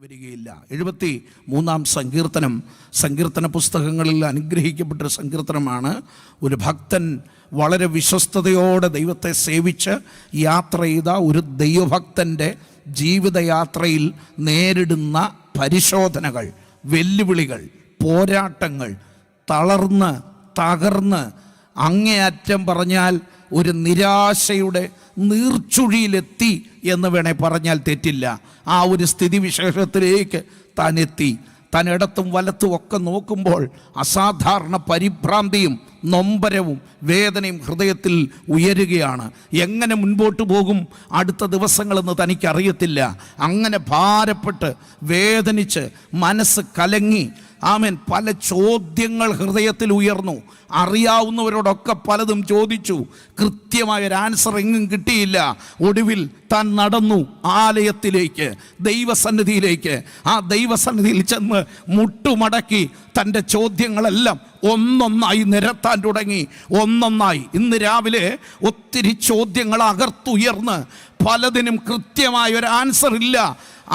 വരികയില്ല. 73-ാം സങ്കീർത്തനം സങ്കീർത്തന പുസ്തകങ്ങളിൽ അനുഗ്രഹിക്കപ്പെട്ടൊരു സങ്കീർത്തനമാണ്. ഒരു ഭക്തൻ വളരെ വിശ്വസ്തയോടെ ദൈവത്തെ സേവിച്ച് യാത്ര ചെയ്ത ഒരു ദൈവഭക്തൻ്റെ ജീവിതയാത്രയിൽ നേരിടുന്ന പരിശോധനകൾ, വെല്ലുവിളികൾ, പോരാട്ടങ്ങൾ, തകർന്ന് അങ്ങേയറ്റം പറഞ്ഞാൽ ഒരു നിരാശയുടെ നീർച്ചുഴിയിലെത്തി എന്ന് വേണേൽ പറഞ്ഞാൽ തെറ്റില്ല. ആ ഒരു സ്ഥിതിവിശേഷത്തിലേക്ക് താൻ എത്തി. താൻ ഇടത്തും വലത്തും ഒക്കെ നോക്കുമ്പോൾ അസാധാരണ പരിഭ്രാന്തിയും നൊമ്പരവും വേദനയും ഹൃദയത്തിൽ ഉയരുകയാണ്. എങ്ങനെ മുൻപോട്ട് പോകും അടുത്ത ദിവസങ്ങളെന്ന് തനിക്കറിയത്തില്ല. അങ്ങനെ ഭാരപ്പെട്ട് വേദനിച്ച് മനസ്സ് കലങ്ങി ആമേൻ പല ചോദ്യങ്ങൾ ഹൃദയത്തിൽ ഉയർന്നു. അറിയാവുന്നവരോടൊക്കെ പലതും ചോദിച്ചു. കൃത്യമായൊരു ആൻസർ എങ്ങും കിട്ടിയില്ല. ഒടുവിൽ താൻ നടന്നു ആലയത്തിലേക്ക്, ദൈവസന്നിധിയിലേക്ക്. ആ ദൈവസന്നിധിയിൽ ചെന്ന് മുട്ടുമടക്കി തൻ്റെ ചോദ്യങ്ങളെല്ലാം ഒന്നൊന്നായി നിരത്താൻ തുടങ്ങി. ഒന്നൊന്നായി. ഇന്ന് രാവിലെ ഒത്തിരി ചോദ്യങ്ങൾ അകർത്തുയർന്ന് പലതിനും കൃത്യമായൊരു ആൻസർ ഇല്ല.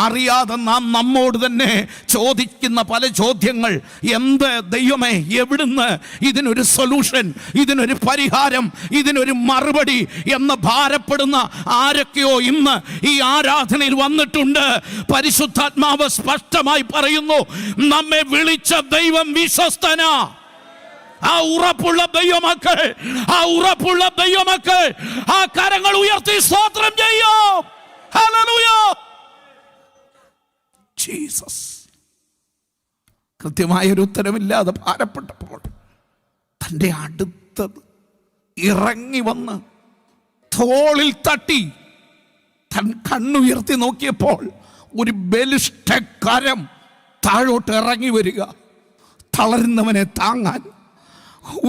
അറിയാതെ നാം നമ്മോട് തന്നെ ചോദിക്കുന്ന പല ചോദ്യങ്ങൾ. എന്ത് ദൈവമേ, എവിടുന്ന് ഇതിനൊരു സൊല്യൂഷൻ, ഇതിനൊരു പരിഹാരം, ഇതിനൊരു മറുപടി എന്ന് ഭാരപ്പെടുന്ന ആരൊക്കെയോ ഇന്ന് ഈ ആരാധനയിൽ വന്നിട്ടുണ്ട്. പരിശുദ്ധാത്മാവ് സ്പഷ്ടമായി പറയുന്നു, നമ്മെ വിളിച്ച ദൈവം വിശ്വസ്തനാ. ആ ഉറപ്പുള്ള ദൈവമക്കൾ, ആ കരങ്ങൾ ഉയർത്തി സ്തോത്രം ചെയ്യും. ഹല്ലേലൂയ. ജീസസ്. കൃത്യമായൊരു ഉത്തരവില്ലാതെ ഭാരപ്പെട്ടപ്പോൾ തൻ്റെ അടുത്തത് ഇറങ്ങി വന്ന് തോളിൽ തട്ടി തൻ കണ്ണുയർത്തി നോക്കിയപ്പോൾ ഒരു ബലിഷ്ഠകരം താഴോട്ട് ഇറങ്ങി വരിക. തളരുന്നവനെ താങ്ങാൻ,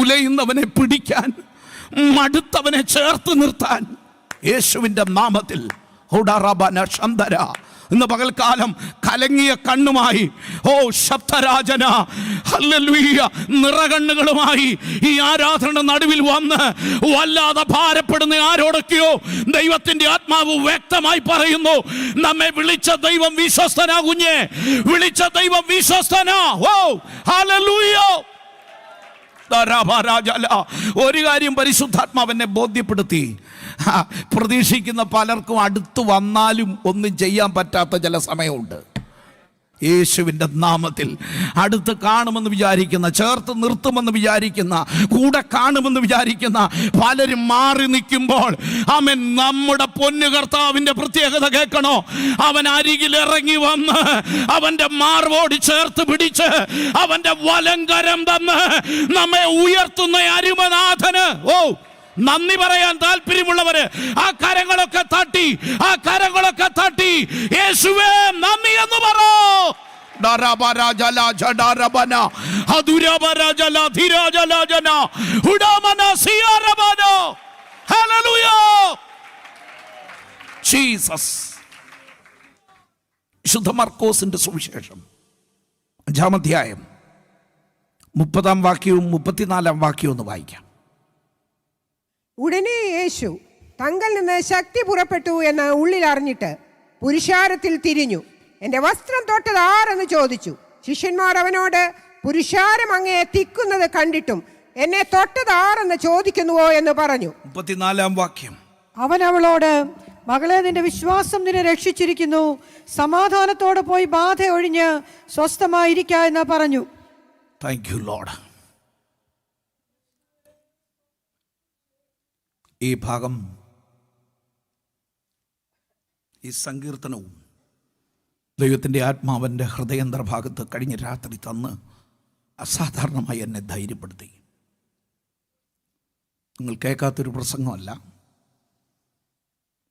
ഉലയുന്നവനെ പിടിക്കാൻ, മടുത്തവനെ ചേർത്ത് നിർത്താൻ യേശുവിൻ്റെ നാമത്തിൽ. ഇന്ന് പകൽക്കാലം കലങ്ങിയ കണ്ണുമായി, ശബ്ദരാജന ഹല്ലേലൂയ, നിറകണ്ണുകളുമായി ഈ ആരാധന നടുവിൽ വന്ന് വല്ലാതെ ഭാരപ്പെടുന്ന ആരോടൊക്കെയോ ദൈവത്തിന്റെ ആത്മാവ് വ്യക്തമായി പറയുന്നു, നമ്മെ വിളിച്ച ദൈവം വിശ്വസ്തനാ കുഞ്ഞേ, വിളിച്ച ദൈവം വിശ്വസ്തനാ. ഹല്ലേലൂയ. ഒരു കാര്യം പരിശുദ്ധാത്മാവെന്നെ ബോധ്യപ്പെടുത്തി. പ്രതീക്ഷിക്കുന്ന പലർക്കും അടുത്ത് വന്നാലും ഒന്നും ചെയ്യാൻ പറ്റാത്ത ചില സമയമുണ്ട്. യേശുവിൻ്റെ നാമത്തിൽ അടുത്ത് കാണുമെന്ന് വിചാരിക്കുന്ന, ചേർത്ത് നിർത്തുമെന്ന് വിചാരിക്കുന്ന, കൂടെ കാണുമെന്ന് വിചാരിക്കുന്ന പലരും മാറി നിൽക്കുമ്പോൾ അവൻ നമ്മുടെ പൊന്നു കർത്താവിൻ്റെ പ്രത്യേകത കേൾക്കണോ? അവൻ അരികിൽ ഇറങ്ങി വന്ന് അവൻ്റെ മാർവോട് ചേർത്ത് പിടിച്ച് അവൻ്റെ വലങ്കരം തന്ന് നമ്മെ ഉയർത്തുന്ന അരുമനാഥന് നന്ദി പറയാൻ താല്പര്യമുള്ളവര് ആ കരങ്ങളൊക്കെ തട്ടി യേശുവേ നന്ദി എന്ന് പറ. വിശുദ്ധ മർക്കോസിന്റെ സുവിശേഷം 5-ാം അധ്യായം 30-ാം വാക്യവും 34-ാം വാക്യവും ഒന്ന് വായിക്കാം. ഉടനെ യേശു തങ്കിൽ നിന്ന് ശക്തി പുറപ്പെട്ടു എന്ന് ഉള്ളിൽ അറിഞ്ഞിട്ട് പുരുഷാരത്തിൽ തിരിഞ്ഞു, എൻ്റെ വസ്ത്രം തൊട്ടത് ആരെന്ന് ചോദിച്ചു. ശിഷ്യന്മാർ അവനോട്, പുരുഷാരം അങ്ങയെ തിക്കുന്നത് കണ്ടിട്ടും എന്നെ തൊട്ടത് ആരെന്ന് ചോദിക്കുന്നുവോ എന്ന് പറഞ്ഞു. 34-ാം വാക്യം. അവൻ അവളോട്, മകളെ, നിന്റെ വിശ്വാസം നിന്നെ രക്ഷിച്ചിരിക്കുന്നു, സമാധാനത്തോടെ പോയി ബാധ ഒഴിഞ്ഞ് സ്വസ്ഥമായിരിക്ക എന്ന് പറഞ്ഞു. Thank you Lord. ഈ ഭാഗം, ഈ സങ്കീർത്തനവും ദൈവത്തിൻ്റെ ആത്മാവിൻ്റെ ഹൃദയന്തർഭാഗത്ത് കഴിഞ്ഞ രാത്രി തന്ന് അസാധാരണമായി എന്നെ ധൈര്യപ്പെടുത്തി. നിങ്ങൾ കേൾക്കാത്തൊരു പ്രസംഗമല്ല.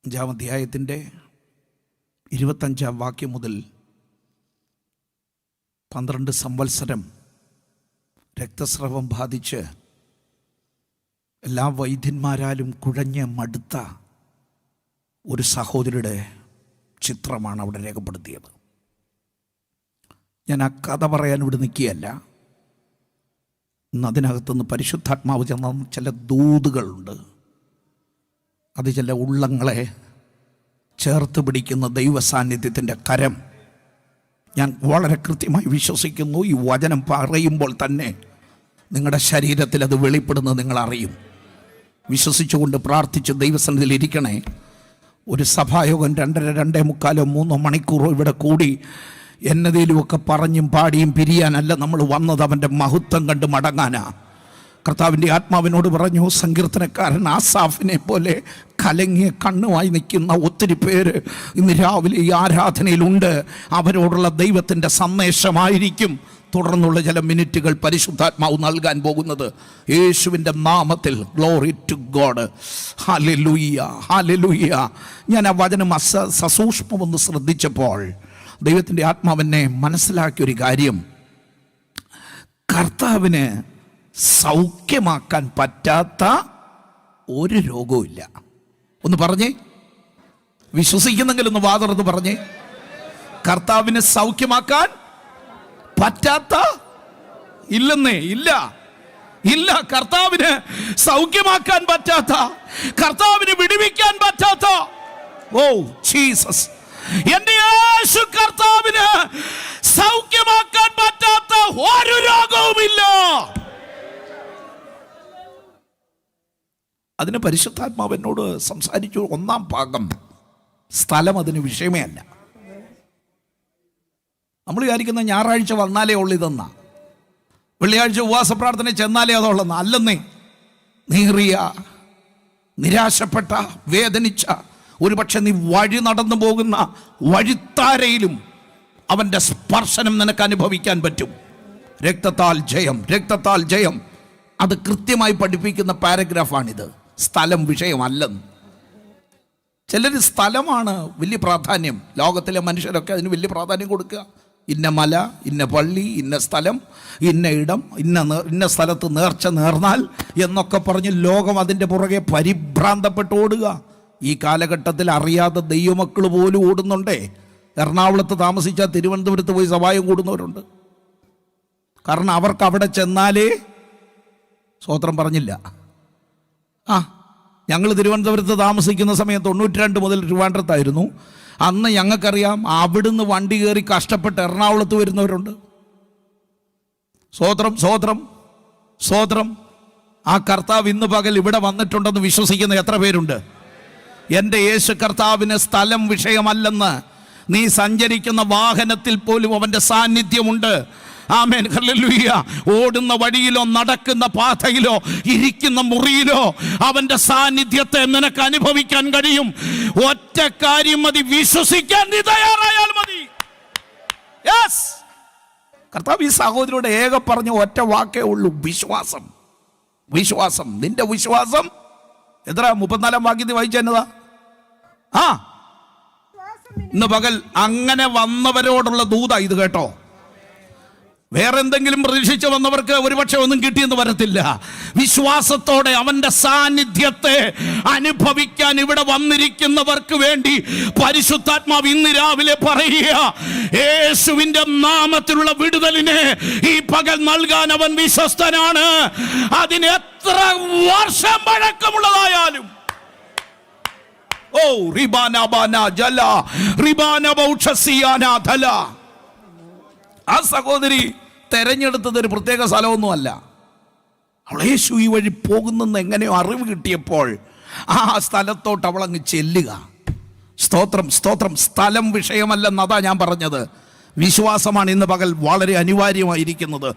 5-ാം അധ്യായത്തിൻ്റെ 25-ാം വാക്യം മുതൽ 12 സംവത്സരം രക്തസ്രവം ബാധിച്ച് എല്ലാ വൈദ്യന്മാരാലും കുഴഞ്ഞ് മടുത്ത ഒരു സഹോദരിയുടെ ചിത്രമാണ് അവിടെ രേഖപ്പെടുത്തിയത്. ഞാൻ ആ കഥ പറയാൻ ഇവിടെ നിൽക്കുകയല്ല. ഇന്ന് അതിനകത്തുനിന്ന് പരിശുദ്ധാത്മാവ് ചെന്ന ചില ദൂതുകളുണ്ട്. അത് ചില ഉള്ളങ്ങളെ ചേർത്ത് പിടിക്കുന്ന ദൈവ സാന്നിധ്യത്തിൻ്റെ കരം ഞാൻ വളരെ കൃത്യമായി വിശ്വസിക്കുന്നു, ഈ വചനം പറയുമ്പോൾ തന്നെ നിങ്ങളുടെ ശരീരത്തിൽ അത് വെളിപ്പെടുന്നത് നിങ്ങൾ അറിയും. വിശ്വസിച്ചുകൊണ്ട് പ്രാർത്ഥിച്ച് ദൈവസന്നിധിയിൽ ഇരിക്കണേ. ഒരു സഭായോഗം 2.5-3 മണിക്കൂറോ ഇവിടെ കൂടി എന്നതിലുമൊക്കെ പറഞ്ഞും പാടിയും പിരിയാനല്ല നമ്മൾ വന്നത്, അവൻ്റെ മഹത്വം കണ്ട് മടങ്ങാനാ. കർത്താവിൻ്റെ ആത്മാവിനോട് പറഞ്ഞു, സങ്കീർത്തനക്കാരൻ ആസാഫിനെ പോലെ കലങ്ങിയ കണ്ണുമായി നിൽക്കുന്ന ഒത്തിരി പേര് ഇന്ന് രാവിലെ ഈ ആരാധനയിലുണ്ട്. അവരോടുള്ള ദൈവത്തിൻ്റെ സന്ദേശമായിരിക്കും തുടർന്നുള്ള ചില മിനിറ്റുകൾ പരിശുദ്ധാത്മാവ് നൽകാൻ പോകുന്നത്. യേശുവിൻ്റെ നാമത്തിൽ. Glory to God. Hallelujah, hallelujah. ഞാൻ ആ വചനം സസൂക്ഷ്മമൊന്ന് ശ്രദ്ധിച്ചപ്പോൾ ദൈവത്തിൻ്റെ ആത്മാവിനെ മനസ്സിലാക്കിയൊരു കാര്യം, കർത്താവിന് സൗഖ്യമാക്കാൻ പറ്റാത്ത ഒരു രോഗവും ഇല്ല. ഒന്ന് പറഞ്ഞേ, വിശ്വസിക്കുന്നെങ്കിൽ ഒന്ന് വാതുറന്ന് പറഞ്ഞേ. കർത്താവിന് സൗഖ്യമാക്കാൻ പറ്റാത്ത ഇല്ലെന്നേ, ഇല്ല, ഇല്ല. കർത്താവിന് സൗഖ്യമാക്കാൻ പറ്റാത്ത, കർത്താവിന് വിടുവിക്കാൻ പറ്റാത്ത, ഓ ജീസസ്, എന്റെ യേശു കർത്താവിന് സൗഖ്യമാക്കാൻ പറ്റാത്ത ഒരു രോഗവുമില്ല. അതിന് പരിശുദ്ധാത്മാവ് എന്നോട് സംസാരിച്ചു. 1-ാം ഭാഗം, സ്ഥലം അതിന് വിഷയമേ അല്ല. നമ്മൾ വിചാരിക്കുന്ന ഞായറാഴ്ച വന്നാലേ ഉള്ളൂ ഇതെന്നാ, വെള്ളിയാഴ്ച ഉപവാസ പ്രാർത്ഥന ചെന്നാലേ അതുള്ളെന്നാ. അല്ലെന്നേ. നീറിയ, നിരാശപ്പെട്ട, വേദനിച്ച, ഒരുപക്ഷെ നീ വഴി നടന്നു പോകുന്ന വഴിത്താരയിലും അവൻ്റെ സ്പർശനം നിനക്ക് അനുഭവിക്കാൻ പറ്റും. രക്തത്താൽ ജയം, രക്തത്താൽ ജയം. അത് കൃത്യമായി പഠിപ്പിക്കുന്ന പാരഗ്രാഫാണിത്. സ്ഥലം വിഷയമല്ലെന്ന്. ചിലർ സ്ഥലമാണ് വലിയ പ്രാധാന്യം. ലോകത്തിലെ മനുഷ്യരൊക്കെ അതിന് വലിയ പ്രാധാന്യം കൊടുക്കുക. ഇന്ന മല, ഇന്ന പള്ളി, ഇന്ന സ്ഥലം, ഇന്ന ഇടം, ഇന്ന സ്ഥലത്ത് നേർച്ച നേർന്നാൽ എന്നൊക്കെ പറഞ്ഞ് ലോകം അതിൻ്റെ പുറകെ പരിഭ്രാന്തപ്പെട്ട് ഓടുക. ഈ കാലഘട്ടത്തിൽ അറിയാതെ ദൈവമക്കൾ പോലും ഓടുന്നുണ്ടേ. എറണാകുളത്ത് താമസിച്ചാൽ തിരുവനന്തപുരത്ത് പോയി സഭായം കൂടുന്നവരുണ്ട്. കാരണം അവർക്ക് അവിടെ ചെന്നാലേ സ്തോത്രം പറഞ്ഞില്ല. ഞങ്ങൾ തിരുവനന്തപുരത്ത് താമസിക്കുന്ന സമയം 92 മുതൽ ട്രിവാൻഡ്രത്തായിരുന്നു. അന്ന് ഞങ്ങൾക്കറിയാം, അവിടുന്ന് വണ്ടി കയറി കഷ്ടപ്പെട്ട് എറണാകുളത്ത് വരുന്നവരുണ്ട്. സ്തോത്രം, സ്തോത്രം, സ്തോത്രം. ആ കർത്താവ് ഇന്ന് പകൽ ഇവിടെ വന്നിട്ടുണ്ടെന്ന് വിശ്വസിക്കുന്ന എത്ര പേരുണ്ട്? എൻ്റെ യേശു കർത്താവിന് സ്ഥലം വിഷയമല്ലെന്ന്. നീ സഞ്ചരിക്കുന്ന വാഹനത്തിൽ പോലും അവൻ്റെ സാന്നിധ്യമുണ്ട്. ആമേൻ, ഹല്ലേലൂയ. ഓടുന്ന വഴിയിലോ നടക്കുന്ന പാതയിലോ ഇരിക്കുന്ന മുറിയിലോ അവൻ്റെ സാന്നിധ്യത്തെ നിനക്ക് അനുഭവിക്കാൻ കഴിയും. ഒറ്റ കാര്യം മതി, വിശ്വസിക്കാൻ നീ തയ്യാറായാൽ മതി. യെസ്, കർത്താവ് ഈ സഹോദരിയുടെ ഏക പറഞ്ഞ ഒറ്റ വാക്കേ ഉള്ളൂ, വിശ്വാസം. വിശ്വാസം. നിന്റെ വിശ്വാസം എത്ര? 34-ാം വാക്യത്തിൽ വായിച്ചെന്നതാ. ഇന്ന് പകൽ അങ്ങനെ വന്നവരോടുള്ള ദൂത ഇത് കേട്ടോ. വേറെന്തെങ്കിലും പ്രതീക്ഷിച്ച് വന്നവർക്ക് ഒരുപക്ഷെ ഒന്നും കിട്ടിയെന്ന് വരത്തില്ല. വിശ്വാസത്തോടെ അവൻ്റെ സാന്നിധ്യത്തെ അനുഭവിക്കാൻ ഇവിടെ വന്നിരിക്കുന്നവർക്ക് വേണ്ടി പരിശുദ്ധാത്മാവ് ഇന്ന് രാവിലെ പറയുക, യേശുവിൻ്റെ നാമത്തിലുള്ള വിടുതലിനെ ഈ പകൽ നൽകാൻ അവൻ വിശ്വസ്തനാണ്. അതിന് എത്ര വർഷം പഴക്കമുള്ളതായാലും. ഓ റിബാന ജല റിബാന ബൗഷസിയാന ധല. ആ സഹോദരി തെരഞ്ഞെടുത്തത് ഒരു പ്രത്യേക സ്ഥലമൊന്നുമല്ല. അവൾ യേശു ഈ വഴി പോകുന്നെന്ന് എങ്ങനെയോ അറിവ് കിട്ടിയപ്പോൾ ആ സ്ഥലത്തോട്ട് അവളങ്ങ് ചെല്ലുക. സ്തോത്രം, സ്തോത്രം. സ്ഥലം വിഷയമല്ലെന്നതാ ഞാൻ പറഞ്ഞത്. വിശ്വാസമാണ് ഇന്ന് പകൽ വളരെ അനിവാര്യമായിരിക്കുന്നത്.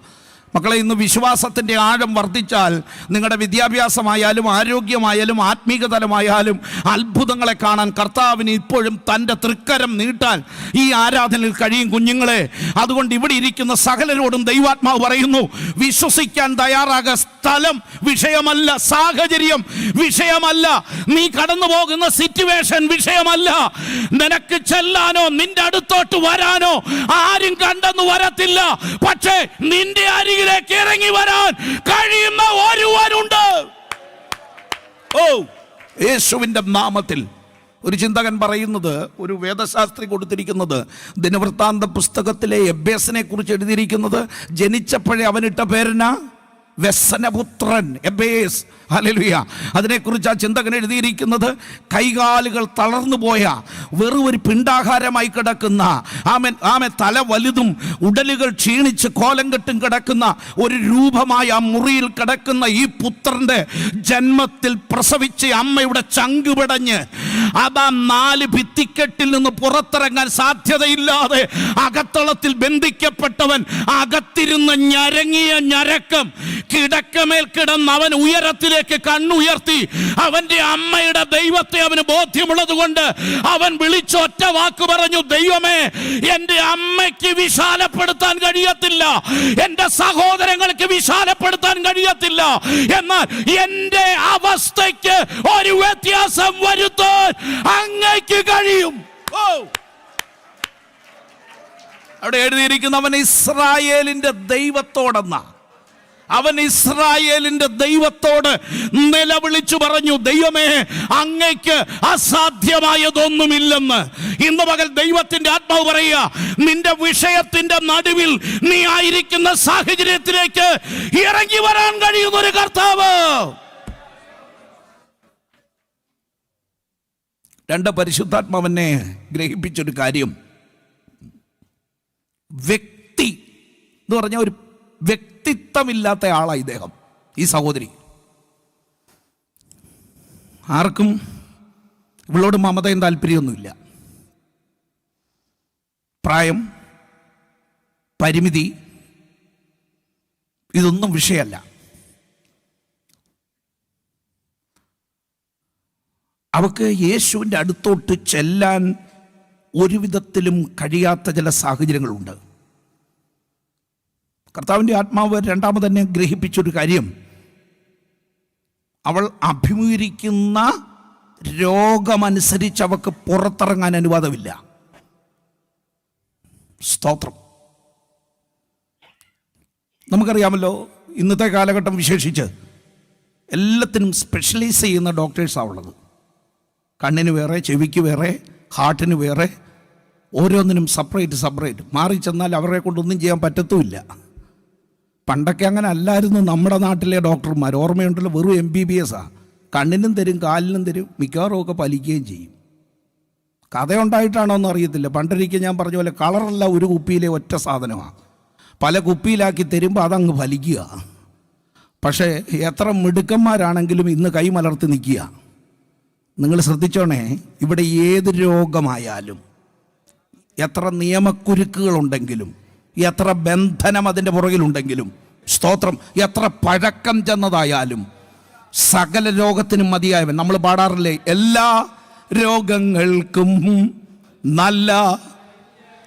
മക്കളെ, ഇന്ന് വിശ്വാസത്തിൻ്റെ ആഴം വർദ്ധിച്ചാൽ നിങ്ങളുടെ വിദ്യാഭ്യാസമായാലും ആരോഗ്യമായാലും ആത്മീക തലമായാലും അത്ഭുതങ്ങളെ കാണാൻ കർത്താവിന് ഇപ്പോഴും തൻ്റെ തൃക്കരം നീട്ടാൻ ഈ ആരാധനയിൽ കഴിയും കുഞ്ഞുങ്ങളെ. അതുകൊണ്ട് ഇവിടെ ഇരിക്കുന്ന സകലരോടും ദൈവാത്മാവ് പറയുന്നു, വിശ്വസിക്കാൻ തയ്യാറാകുക. സ്ഥലം വിഷയമല്ല, സാഹചര്യം വിഷയമല്ല, നീ കടന്നു പോകുന്ന സിറ്റുവേഷൻ വിഷയമല്ല. നിനക്ക് ചെല്ലാനോ നിന്റെ അടുത്തോട്ട് വരാനോ ആരും കണ്ടെന്ന് വരത്തില്ല. പക്ഷേ നിന്റെ അരികിലേക്ക് ഇറങ്ങി വരാൻ കഴിയുന്ന ഒരുവനുണ്ട്. ഓ യേശുവിൻ്റെ നാമത്തിൽ. ഒരു ചിന്തകൻ പറയുന്നത്, ഒരു വേദശാസ്ത്രി കൊടുത്തിരിക്കുന്നത്, ദിനവൃത്താന്ത പുസ്തകത്തിലെ എബ്ബേസിനെ കുറിച്ച് എഴുതിയിരിക്കുന്നത്, ജനിച്ചപ്പോഴേ അവനിട്ട പേരെന്നാ? വ്യസനപുത്രൻ എബേസ്. ഹല്ലേലൂയ. അതിനെക്കുറിച്ച് ആ ചിന്തകൻ എഴുതിയിരിക്കുന്നത് കൈകാലുകൾ തളർന്നു പോയ വെറും ഒരു പിണ്ടാഹാരമായി കിടക്കുന്ന ആമൻ തല വലുതും ഉടലുകൾ ക്ഷീണിച്ച് കോലം കെട്ടും കിടക്കുന്ന ഒരു രൂപമായ ആ മുറിയിൽ കിടക്കുന്ന ഈ പുത്രന്റെ ജന്മത്തിൽ പ്രസവിച്ച അമ്മയുടെ ചങ്കുപിടഞ്ഞ് അതാ 4 ഭിത്തിക്കെട്ടിൽ നിന്ന് പുറത്തിറങ്ങാൻ സാധ്യതയില്ലാതെ അകത്തളത്തിൽ ബന്ധിക്കപ്പെട്ടവൻ അകത്തിരുന്ന് ഞരങ്ങിയ ഞരക്കം, കിടക്കമേൽ കിടന്ന് അവൻ ഉയരത്തിലേക്ക് കണ്ണുയർത്തി അവന്റെ അമ്മയുടെ ദൈവത്തെ അവന് ബോധ്യമുള്ളത് കൊണ്ട് അവൻ വിളിച്ച ഒറ്റ വാക്ക് പറഞ്ഞു, ദൈവമേ, എന്റെ അമ്മയ്ക്ക് വിശാലപ്പെടുത്താൻ കഴിയത്തില്ല, എന്റെ സഹോദരങ്ങൾക്ക് വിശാലപ്പെടുത്താൻ കഴിയത്തില്ല, എന്നാൽ എന്റെ അവസ്ഥയ്ക്ക് ഒരു വ്യത്യാസം വരുത്താൻ അങ്ങയ്ക്ക് കഴിയും. അവിടെ എഴുതിയിരിക്കുന്ന അവൻ ഇസ്രായേലിന്റെ ദൈവത്തോടെന്ന, അവൻ ഇസ്രായേലിന്റെ ദൈവത്തോട് നിലവിളിച്ചു പറഞ്ഞു, ദൈവമേ, അങ്ങയ്ക്ക് അസാധ്യമായതൊന്നുമില്ലെന്ന്. ഇന്ന് പകൽ ദൈവത്തിന്റെ ആത്മാവ് പറയുക, നിന്റെ വിഷയത്തിന്റെ നടുവിൽ നീ ആയിരിക്കുന്ന സാഹചര്യത്തിലേക്ക് ഇറങ്ങി വരാൻ കഴിയുന്ന ഒരു കർത്താവ്. 2 പരിശുദ്ധാത്മാവെന്നെ ഗ്രഹിപ്പിച്ചൊരു കാര്യം, വ്യക്തി എന്ന് പറഞ്ഞ ഒരു വ്യക്തിത്വമില്ലാത്ത ആളാണ് ഇദ്ദേഹം, ഈ സഹോദരി. ആർക്കും ഇവളോട് മമതയും താല്പര്യമൊന്നുമില്ല. പ്രായം, പരിമിതി, ഇതൊന്നും വിഷയമല്ല. അവക്ക് യേശുവിൻ്റെ അടുത്തോട്ട് ചെല്ലാൻ ഒരു വിധത്തിലും കഴിയാത്ത ചില സാഹചര്യങ്ങളുണ്ട്. കർത്താവിൻ്റെ ആത്മാവ് രണ്ടാമത് തന്നെ ഗ്രഹിപ്പിച്ചൊരു കാര്യം, അവൾ അഭിമുഖീകരിക്കുന്ന രോഗമനുസരിച്ച് അവൾക്ക് പുറത്തിറങ്ങാൻ അനുവാദമില്ല. സ്തോത്രം. നമുക്കറിയാമല്ലോ, ഇന്നത്തെ കാലഘട്ടം വിശേഷിച്ച് എല്ലാത്തിനും സ്പെഷ്യലൈസ് ചെയ്യുന്ന ഡോക്ടേഴ്സാണ് ഉള്ളത്. കണ്ണിന് വേറെ, ചെവിക്ക് വേറെ, ഹാർട്ടിന് വേറെ, ഓരോന്നിനും സെപ്പറേറ്റ്. മാറി ചെന്നാൽ അവരെ കൊണ്ടൊന്നും ചെയ്യാൻ പറ്റത്തുമില്ല. പണ്ടൊക്കെ അങ്ങനെ അല്ലായിരുന്നു നമ്മുടെ നാട്ടിലെ ഡോക്ടർമാർ. ഓർമ്മയുണ്ടല്ലോ, വെറും MBBS. കണ്ണിനും തരും, കാലിനും തരും, മിക്കവാറും ഒക്കെ പലിക്കുകയും ചെയ്യും. കഥയുണ്ടായിട്ടാണോ എന്ന് അറിയത്തില്ല. പണ്ടൊരിക്കൽ ഞാൻ പറഞ്ഞ പോലെ കളറല്ല ഒരു കുപ്പിയിലെ ഒറ്റ സാധനമാണ്, പല കുപ്പിയിലാക്കി തരുമ്പോൾ അതങ്ങ് ഫലിക്കുക. പക്ഷേ എത്ര മിടുക്കന്മാരാണെങ്കിലും ഇന്ന് കൈ മലർത്തി നിൽക്കുക. നിങ്ങൾ ശ്രദ്ധിച്ചോണേ, ഇവിടെ ഏത് രോഗമായാലും, എത്ര നിയമക്കുരുക്കുകളുണ്ടെങ്കിലും, എത്ര ബന്ധനം അതിൻ്റെ പുറകിലുണ്ടെങ്കിലും, സ്തോത്രം, എത്ര പഴക്കം ചെന്നതായാലും, സകല രോഗത്തിനും മതിയായവൻ. നമ്മൾ പാടാറില്ലേ, എല്ലാ രോഗങ്ങൾക്കും നല്ല,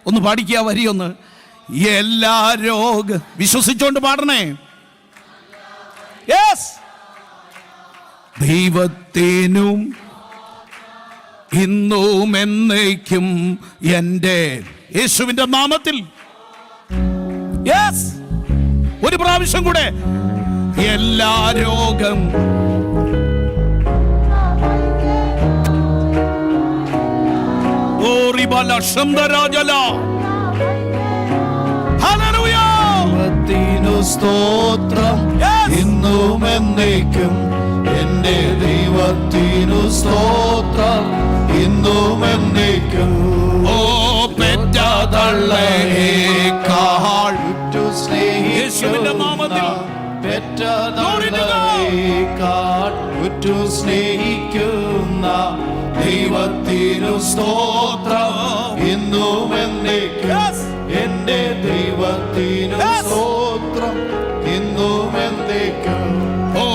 ഒന്ന് പാടിക്കുക വരിയൊന്ന്, എല്ലാ വിശ്വസിച്ചോണ്ട് പാടണേ. യെസ്, ദൈവത്തിനും ഇന്നും എന്നേക്കും എൻ്റെ യേശുവിൻ്റെ നാമത്തിൽ. യെസ്, ഒരു പ്രാവശ്യം കൂടെ, എല്ലാ രോഗം സ്തോത്രം ഇന്നും എന്നേക്കും, എന്റെ ദൈവത്തിനു സ്തോത്രം ഇന്നും എന്നേക്കും. ഓ പെറ്റ തള്ളയേക്കാൾ യേശുവിന്റെ നാമത്തിൽ പെറ്റ തള്ളയേക്കാൾ ഉറ്റു സ്നേഹിക്കുന്ന ദൈവത്തിനു സ്തോത്രം ഇന്നും എന്നേക്കും, എന്റെ ദൈവത്തിനു സ്തോത്രം ഇന്നും എന്നേക്കും. ഓ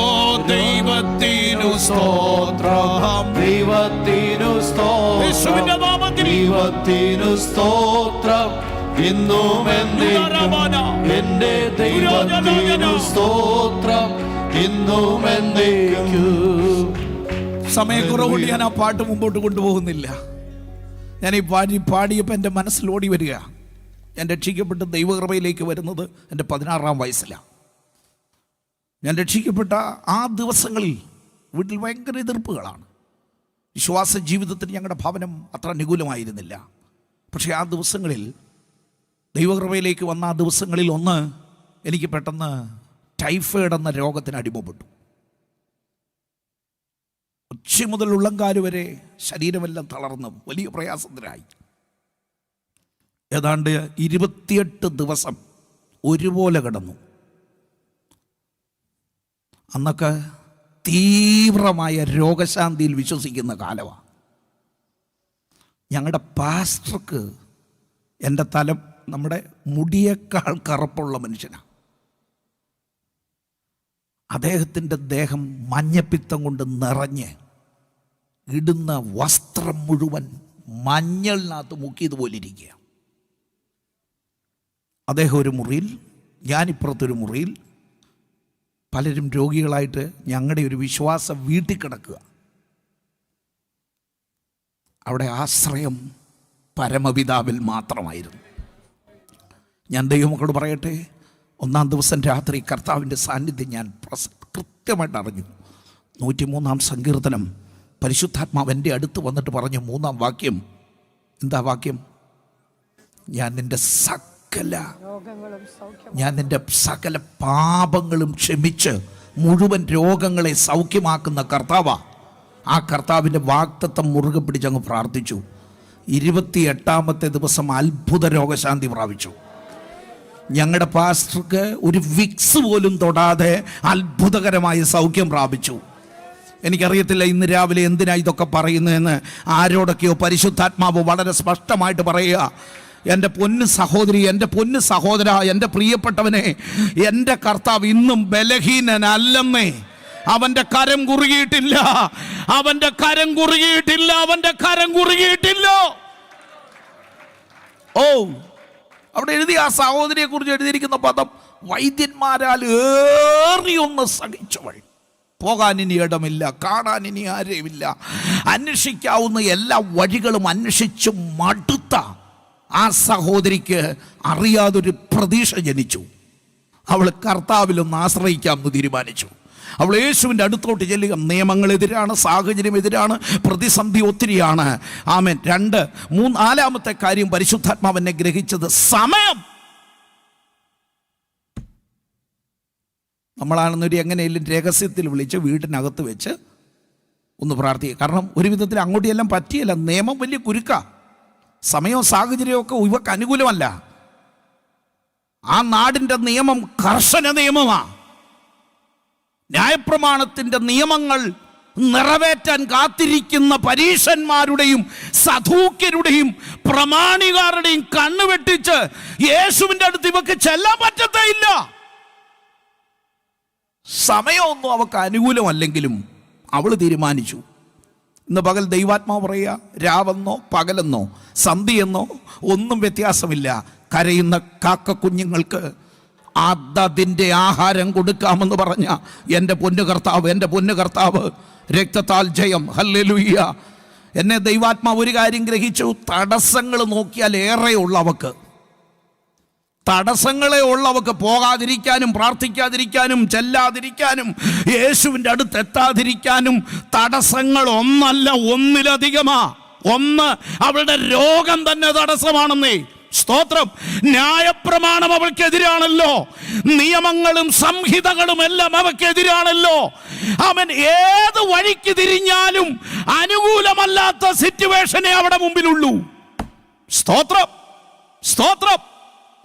ദൈവത്തിനു സ്തോത്രം, ദൈവത്തിനു സ്തോത്രം, ദൈവത്തിനു സ്തോത്രം ഇന്നും എന്നേക്കും, എന്റെ ദൈവത്തിനു സ്തോത്രം ഇന്നും എന്നേക്കും. സമയക്കുറവുകൊണ്ട് ഞാൻ ആ പാട്ട് മുമ്പോട്ട് കൊണ്ടുപോകുന്നില്ല. ഞാൻ ഈ പാടിയപ്പോൾ എൻ്റെ മനസ്സിലോടി വരിക, ഞാൻ രക്ഷിക്കപ്പെട്ട് ദൈവകൃപയിലേക്ക് വരുന്നത് എൻ്റെ 16-ാം വയസ്സിലാണ്. ഞാൻ രക്ഷിക്കപ്പെട്ട ആ ദിവസങ്ങളിൽ വീട്ടിൽ ഭയങ്കര എതിർപ്പുകളാണ്. വിശ്വാസ ജീവിതത്തിന് ഞങ്ങളുടെ ഭവനം അത്ര അനുകൂലമായിരുന്നില്ല. പക്ഷേ ആ ദിവസങ്ങളിൽ, ദൈവകൃപയിലേക്ക് വന്ന ആ ദിവസങ്ങളിൽ ഒന്ന് എനിക്ക് പെട്ടെന്ന് ടൈഫോയിഡ് എന്ന രോഗത്തിന് അടിമപ്പെട്ടു. ഉച്ച മുതൽ ഉള്ളംകാല് വരെ ശരീരമെല്ലാം തളർന്ന് വലിയ പ്രയാസത്തിലായി. ഏതാണ്ട് 28 ദിവസം ഒരുപോലെ കിടന്നു. അന്നൊക്കെ തീവ്രമായ രോഗശാന്തിയിൽ വിശ്വസിക്കുന്ന കാലമാണ്. ഞങ്ങളുടെ പാസ്റ്റർക്ക് എൻ്റെ തല നമ്മുടെ മുടിയേക്കാൾ കറുപ്പുള്ള മനുഷ്യനാണ്. അദ്ദേഹത്തിൻ്റെ ദേഹം മഞ്ഞപ്പിത്തം കൊണ്ട് നിറഞ്ഞ് ഇടുന്ന വസ്ത്രം മുഴുവൻ മഞ്ഞളിനകത്ത് മുക്കിയതുപോലെ ഇരിക്കുക. അദ്ദേഹം ഒരു മുറിയിൽ, ഞാനിപ്പുറത്തൊരു മുറിയിൽ, പലരും രോഗികളായിട്ട് ഞങ്ങളുടെ ഒരു വിശ്വാസ വീട്ടിൽ കിടക്കുക. അവിടെ ആശ്രയം പരമപിതാവിൽ മാത്രമായിരുന്നു. ഞാൻ ദൈവമക്കളോട് പറയട്ടെ, 1-ാം ദിവസം രാത്രി കർത്താവിൻ്റെ സാന്നിധ്യം ഞാൻ കൃത്യമായിട്ട് അറിഞ്ഞു. 103-ാം സങ്കീർത്തനം പരിശുദ്ധാത്മാവ് എൻ്റെ അടുത്ത് വന്നിട്ട് പറഞ്ഞു 3-ാം വാക്യം. എന്താ വാക്യം? ഞാൻ നിൻ്റെ സകല പാപങ്ങളും ക്ഷമിച്ച് മുഴുവൻ രോഗങ്ങളെ സൗഖ്യമാക്കുന്ന കർത്താവാ. ആ കർത്താവിൻ്റെ വാഗ്ദത്തം മുറുകെ പിടിച്ചങ്ങ് പ്രാർത്ഥിച്ചു. 28-ാമത്തെ ദിവസം അത്ഭുത രോഗശാന്തി പ്രാപിച്ചു. ഞങ്ങളുടെ പാസ്റ്റർക്ക് ഒരു വിക്സ് പോലും തൊടാതെ അത്ഭുതകരമായ സൗഖ്യം പ്രാപിച്ചു. എനിക്കറിയത്തില്ല ഇന്ന് രാവിലെ എന്തിനാ ഇതൊക്കെ പറയുന്നതെന്ന്. ആരോടൊക്കെയോ പരിശുദ്ധാത്മാവ് വളരെ സ്പഷ്ടമായിട്ട് പറയുക, എൻ്റെ പൊന്ന് സഹോദരി, എൻ്റെ പൊന്ന് സഹോദര, എൻ്റെ പ്രിയപ്പെട്ടവനെ, എൻ്റെ കർത്താവ് ഇന്നും ബലഹീനനല്ലെന്നേ. അവൻ്റെ കരം കുറുകിയിട്ടില്ല, അവൻ്റെ കരം കുറുകിയിട്ടില്ല, അവൻ്റെ കരം കുറുകിയിട്ടില്ല. ഓ, അവിടെ എഴുതി, ആ സഹോദരിയെ കുറിച്ച് എഴുതിയിരിക്കുന്ന പദം, വൈദ്യന്മാരാൽ ഏറിയൊന്ന് സഹിച്ചവൾ. പോകാൻ ഇനി ഇടമില്ല, കാണാൻ ഇനി ആരുമില്ല, അന്വേഷിക്കാവുന്ന എല്ലാ വഴികളും അന്വേഷിച്ച് മടുത്ത ആ സഹോദരിക്ക് അറിയാതൊരു പ്രതീക്ഷ ജനിച്ചു. അവൾ കർത്താവിലൊന്ന് ആശ്രയിക്കാമെന്ന് തീരുമാനിച്ചു. അവൾ യേശുവിൻ്റെ അടുത്തോട്ട് ചെല്ലുക. നിയമങ്ങളെതിരാണ്, സാഹചര്യം എതിരാണ്, പ്രതിസന്ധി ഒത്തിരിയാണ്. ആമേൻ. 2, 3, 4-ാമത്തെ കാര്യം പരിശുദ്ധാത്മാവെന്നെ ഗ്രഹിച്ചത് സമയം. നമ്മളാണെന്നൊരു എങ്ങനെയെങ്കിലും രഹസ്യത്തിൽ വിളിച്ച് വീട്ടിനകത്ത് വെച്ച് ഒന്ന് പ്രാർത്ഥിക്കുക. കാരണം ഒരു വിധത്തിൽ അങ്ങോട്ടും എല്ലാം പറ്റിയല്ല. നിയമം വലിയ കുരുക്ക, സമയവും സാഹചര്യവും ഒക്കെ ഇവക്ക് അനുകൂലമല്ല. ആ നാടിൻ്റെ നിയമം കർശന നിയമമാണ്. ന്യായപ്രമാണത്തിൻ്റെ നിയമങ്ങൾ നിറവേറ്റാൻ കാത്തിരിക്കുന്ന പരീശന്മാരുടെയും സദൂക്യരുടെയും പ്രമാണികാരുടെയും കണ്ണു വെട്ടിച്ച് യേശുവിൻ്റെ അടുത്ത് ഇവക്ക് ചെല്ലാൻ പറ്റത്തേയില്ല. സമയമൊന്നും അവക്ക് അനുകൂലമല്ലെങ്കിലും അവൾ തീരുമാനിച്ചു. ഇന്ന് പകൽ ദൈവാത്മാവ് പറയുക, രാവെന്നോ പകലെന്നോ സന്ധ്യയെന്നോ ഒന്നും വ്യത്യാസമില്ല. കരയുന്ന കാക്ക കുഞ്ഞുങ്ങൾക്ക് അതതിൻ്റെ ആഹാരം കൊടുക്കാമെന്ന് പറഞ്ഞ എൻ്റെ പൊന്നു കർത്താവ്, എൻ്റെ പൊന്നു കർത്താവ്, രക്തത്താൽ ജയം. ഹല്ലേലൂയ. എന്നെ ദൈവാത്മാവ് ഒരു കാര്യം ഗ്രഹിച്ചു. തടസ്സങ്ങൾ നോക്കിയാൽ ഏറെ ഉള്ളവക്ക്, തടസ്സങ്ങളെ ഉള്ളവക്ക് പോകാതിരിക്കാനും പ്രാർത്ഥിക്കാതിരിക്കാനും ചെല്ലാതിരിക്കാനും യേശുവിൻ്റെ അടുത്ത് എത്താതിരിക്കാനും തടസ്സങ്ങൾ ഒന്നല്ല, ഒന്നിലധികമാ. ഒന്ന്, അവളുടെ രോഗം തന്നെ തടസ്സമാണെന്നേ. സ്തോത്രം. ന്യായപ്രമാണം അവൾക്കെതിരാണല്ലോ, നിയമങ്ങളും സംഹിതകളും എല്ലാം അവൾക്കെതിരാണല്ലോ. അവൻ ഏത് വഴിക്ക് തിരിഞ്ഞാലും അനുകൂലമല്ലാത്ത സിറ്റുവേഷനെ അവിടെ മുമ്പിലുള്ളൂ. സ്തോത്രം, സ്തോത്രം.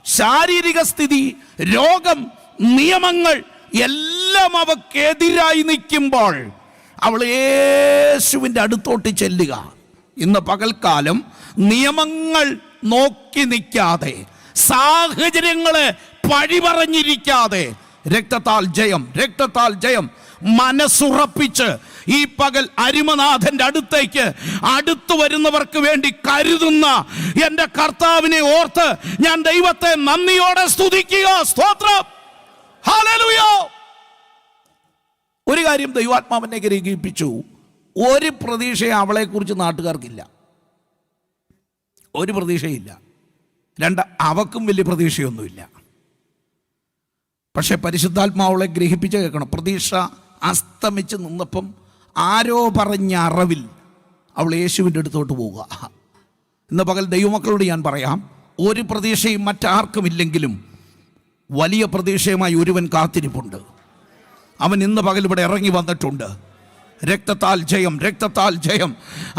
ശാരീരിക സ്ഥിതി, രോഗം, നിയമങ്ങൾ എല്ലാം അവക്കെതിരായി നിൽക്കുമ്പോൾ അവൾ യേശുവിൻ്റെ അടുത്തോട്ട് ചെല്ലുക. ഇന്ന് പകൽക്കാലം നിയമങ്ങൾ നോക്കി നിൽക്കാതെ, സാഹചര്യങ്ങളെ പഴിപറഞ്ഞിരിക്കാതെ, രക്തത്താൽ ജയം, രക്തത്താൽ ജയം മനസ്സുറപ്പിച്ച് ഈ പകൽ അരിമനാഥന്റെ അടുത്തേക്ക് അടുത്തു വരുന്നവർക്ക് വേണ്ടി കരുതുന്ന എൻ്റെ കർത്താവിനെ ഓർത്ത് ഞാൻ ദൈവത്തെ നന്ദിയോടെ സ്തുതിക്കുക. സ്തോത്രം. ഹല്ലേലൂയ. ഒരു കാര്യം ദൈവാത്മാവിനെ ഗ്രഹിപ്പിച്ചു. ഒരു പ്രതീക്ഷയും അവളെക്കുറിച്ച് നാട്ടുകാർക്കില്ല, ഒരു പ്രതീക്ഷയില്ല. 2, അവക്കും വലിയ പ്രതീക്ഷയൊന്നുമില്ല. പക്ഷെ പരിശുദ്ധാത്മാവളെ ഗ്രഹിപ്പിച്ച് കേൾക്കണം. പ്രതീക്ഷ അസ്തമിച്ച് നിന്നപ്പം ആരോ പറഞ്ഞ അറിവിൽ അവൾ യേശുവിൻ്റെ അടുത്തോട്ട് പോവുക. ഇന്ന് പകൽ ദൈവമക്കളോട് ഞാൻ പറയാം, ഒരു പ്രതീക്ഷയും മറ്റാർക്കുമില്ലെങ്കിലും വലിയ പ്രതീക്ഷയുമായി ഒരുവൻ കാത്തിരിപ്പുണ്ട്. അവൻ ഇന്ന് പകൽ ഇവിടെ ഇറങ്ങി വന്നിട്ടുണ്ട്. രക്തത്താൽ ജയം, രക്തത്താൽ ജയം.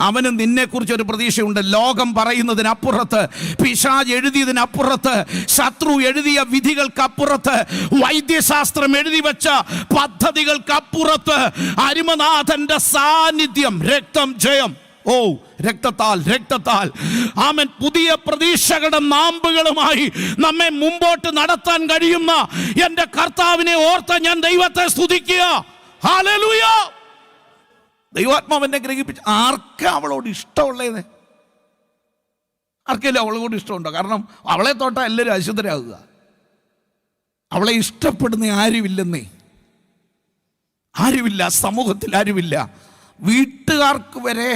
അവന് നിന്നെക്കുറിച്ചൊരു പ്രതീക്ഷയുണ്ട്. ലോകം പറയുന്നതിനപ്പുറത്ത്, പിശാച് എഴുതിയതിനപ്പുറത്ത്, ശത്രു എഴുതിയ വിധികൾക്കപ്പുറത്ത്, വൈദ്യശാസ്ത്രം എഴുതി വെച്ച പദ്ധതികൾക്കപ്പുറത്ത് അരുമനാഥന്റെ സാന്നിധ്യം, രക്തം, ജയം. ഓ, രക്തത്താൽ, രക്തത്താൽ. ആമേൻ. പുതിയ പ്രതീക്ഷകളുടെ നാമ്പുകളുമായി നമ്മെ മുമ്പോട്ട് നടത്താൻ കഴിയുന്ന എൻ്റെ കർത്താവിനെ ഓർത്ത് ഞാൻ ദൈവത്തെ സ്തുതിക്കുക. ഹല്ലേലൂയ. ദൈവാത്മാവെന്നെ ഗ്രഹിപ്പിച്ച് ആർക്കാ അവളോട് ഇഷ്ടമുള്ളത്? ആർക്കെങ്കിലും അവളോട് ഇഷ്ടമുണ്ടോ? കാരണം അവളെ തൊട്ടാ എല്ലാവരും അശുദ്ധരാകുക. അവളെ ഇഷ്ടപ്പെടുന്ന ആരുമില്ലെന്നേ, ആരുമില്ല, സമൂഹത്തിൽ ആരുമില്ല. വീട്ടുകാർക്ക് വരെ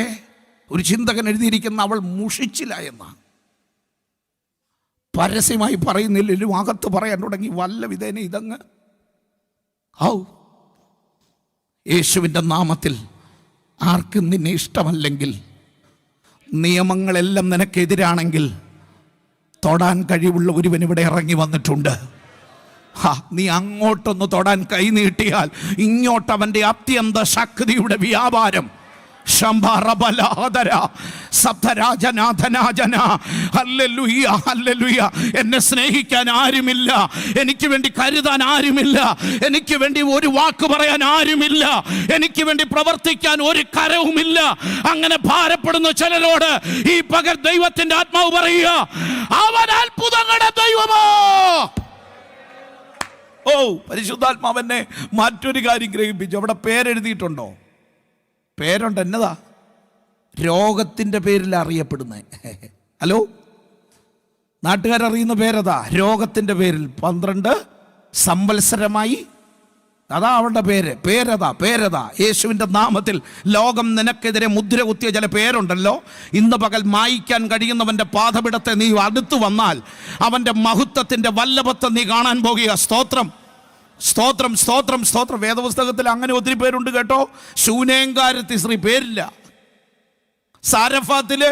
ഒരു ചിന്തകൻ എഴുതിയിരിക്കുന്ന അവൾ മുഷിച്ചില്ല എന്നാണ്. പരസ്യമായി പറയുന്നില്ലെങ്കിലും അകത്ത് പറയാൻ തുടങ്ങി. വല്ല വിധേന ഇതങ്ങ് യേശുവിൻ്റെ നാമത്തിൽ ആർക്കും നിന്നെ ഇഷ്ടമല്ലെങ്കിൽ, നിയമങ്ങളെല്ലാം നിനക്കെതിരാണെങ്കിൽ, തൊടാൻ കഴിവുള്ള ഒരുവൻ ഇവിടെ ഇറങ്ങി വന്നിട്ടുണ്ട്. നീ അങ്ങോട്ടൊന്ന് തൊടാൻ കൈ നീട്ടിയാൽ ഇങ്ങോട്ട് അവൻ്റെ അത്യന്ത ശക്തിയുടെ വ്യാപാരം. എന്നെ സ്നേഹിക്കാൻ ആരുമില്ല, എനിക്ക് വേണ്ടി കരുതാൻ ആരുമില്ല, എനിക്ക് വേണ്ടി ഒരു വാക്ക് പറയാൻ ആരുമില്ല, എനിക്ക് വേണ്ടി പ്രവർത്തിക്കാൻ ഒരു കരവുമില്ല. അങ്ങനെ ഭാരപ്പെടുന്ന ചിലരോട് ഈ പകൽ ദൈവത്തിന്റെ ആത്മാവ് പറയുക, അവൻ അത്ഭുതങ്ങളുടെ ദൈവമോ. ഓ, പരിശുദ്ധാത്മാവെന്നെ മറ്റൊരു കാര്യം ഗ്രഹിപ്പിച്ചു. അവിടെ പേരെഴുതിയിട്ടുണ്ടോ? പേരുണ്ട്. എന്നതാ? രോഗത്തിൻ്റെ പേരിൽ അറിയപ്പെടുന്നത്. ഹലോ, നാട്ടുകാരറിയുന്ന പേരതാ, രോഗത്തിൻ്റെ പേരിൽ 12 സംവത്സരമായി. അതാ അവളുടെ പേരതാ. യേശുവിൻ്റെ നാമത്തിൽ ലോകം നിനക്കെതിരെ മുദ്ര കുത്തിയ ചില പേരുണ്ടല്ലോ. ഇന്ന് പകൽ മായ്ക്കാൻ കഴിയുന്നവൻ്റെ പാദപിടത്തെ നീ അടുത്തു വന്നാൽ അവൻ്റെ മഹത്വത്തിൻ്റെ വല്ലഭത്വം നീ കാണാൻ പോകുക. സ്തോത്രം, സ്തോത്രം, സ്തോത്രം, സ്തോത്രം. വേദപുസ്തകത്തിൽ അങ്ങനെ ഒത്തിരി പേരുണ്ട് കേട്ടോ. ശൂനേങ്കാരത്തി സ്ത്രീ പേരില്ല, സാരഫാത്തില്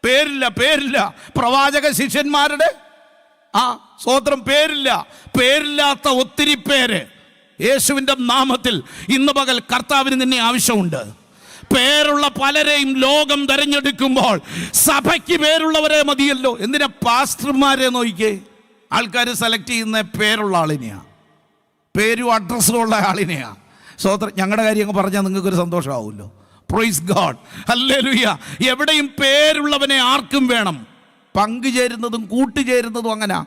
പേരില്ല, പ്രവാചക ശിഷ്യന്മാരുടെ സ്തോത്രം പേരില്ലാത്ത ഒത്തിരി പേര് യേശുവിൻ്റെ നാമത്തിൽ ഇന്ന് പകൽ കർത്താവിന് നിന്നെ ആവശ്യമുണ്ട്. പേരുള്ള പലരെയും ലോകം തെരഞ്ഞെടുക്കുമ്പോൾ സഭയ്ക്ക് പേരുള്ളവരെ മതിയല്ലോ. എന്തിനാ പാസ്റ്റർമാരെ നോക്കിക്കേ, ആൾക്കാർ സെലക്ട് ചെയ്യുന്ന പേരുള്ള ആളിനെയാണ്, പേരും അഡ്രസ്സും ഉള്ള ആളിനെയാണ്. സ്തോത്രം. ഞങ്ങളുടെ കാര്യങ്ങൾ പറഞ്ഞാൽ നിങ്ങൾക്കൊരു സന്തോഷമാവുമല്ലോ. Praise God, hallelujah. എവിടെയും പേരുള്ളവനെ ആർക്കും വേണം. പങ്കുചേരുന്നതും കൂട്ടുചേരുന്നതും അങ്ങനെ,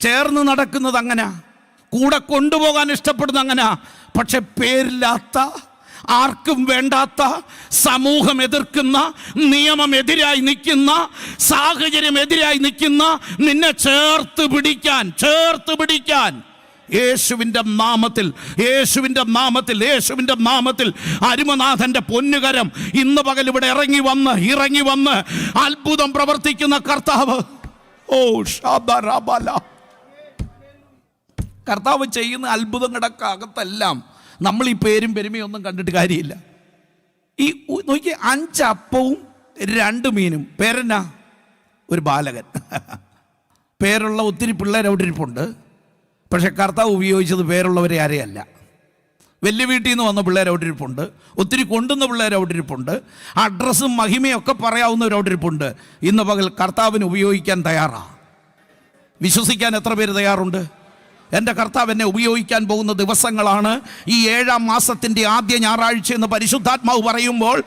ചേർന്ന് നടക്കുന്നത് അങ്ങനെ, കൂടെ കൊണ്ടുപോകാൻ ഇഷ്ടപ്പെടുന്ന അങ്ങനെ. പക്ഷെ പേരില്ലാത്ത, ആർക്കും വേണ്ടാത്ത, സമൂഹം എതിർക്കുന്ന, നിയമം എതിരായി നിൽക്കുന്ന, സാഹചര്യം എതിരായി നിൽക്കുന്ന നിന്നെ ചേർത്ത് പിടിക്കാൻ യേശുവിൻ്റെ നാമത്തിൽ അരുമനാഥന്റെ പൊന്നുകരം ഇന്ന് പകൽ ഇവിടെ ഇറങ്ങി വന്ന് അത്ഭുതം പ്രവർത്തിക്കുന്ന കർത്താവ്. ഓ, കർത്താവ് ചെയ്യുന്ന അത്ഭുതങ്ങളുടെ അകത്തെല്ലാം നമ്മൾ ഈ പേരും പെരുമയൊന്നും കണ്ടിട്ട് കാര്യമില്ല. ഈ നോക്കി, 5 അപ്പവും 2 മീനും. പേരെന്നാ? ഒരു ബാലകൻ. പേരുള്ള ഒത്തിരി പിള്ളേർ അവിടെ ഇരിപ്പുണ്ട്. പക്ഷെ കർത്താവ് ഉപയോഗിച്ചത് പേരുള്ളവരെ ആരെയല്ല. വലിയ വീട്ടിൽ നിന്ന് വന്ന പിള്ളേർ അവിടെ ഇരിപ്പുണ്ട്, ഒത്തിരി കൊണ്ടുവന്ന പിള്ളേർ അവിടെ ഇരിപ്പുണ്ട്, അഡ്രസ്സും മഹിമയും ഒക്കെ പറയാവുന്നവർ അവിടെ ഇരിപ്പുണ്ട്. ഇന്ന് പകൽ കർത്താവിന് ഉപയോഗിക്കാൻ തയ്യാറാ. വിശ്വസിക്കാൻ എത്ര പേര് തയ്യാറുണ്ട്? എൻ്റെ കർത്താവ് എന്നെ ഉപയോഗിക്കാൻ പോകുന്ന ദിവസങ്ങളാണ്. ഈ 7-ാം മാസത്തിൻ്റെ ആദ്യ ഞായറാഴ്ച എന്ന് പരിശുദ്ധാത്മാവ് പറയുമ്പോൾ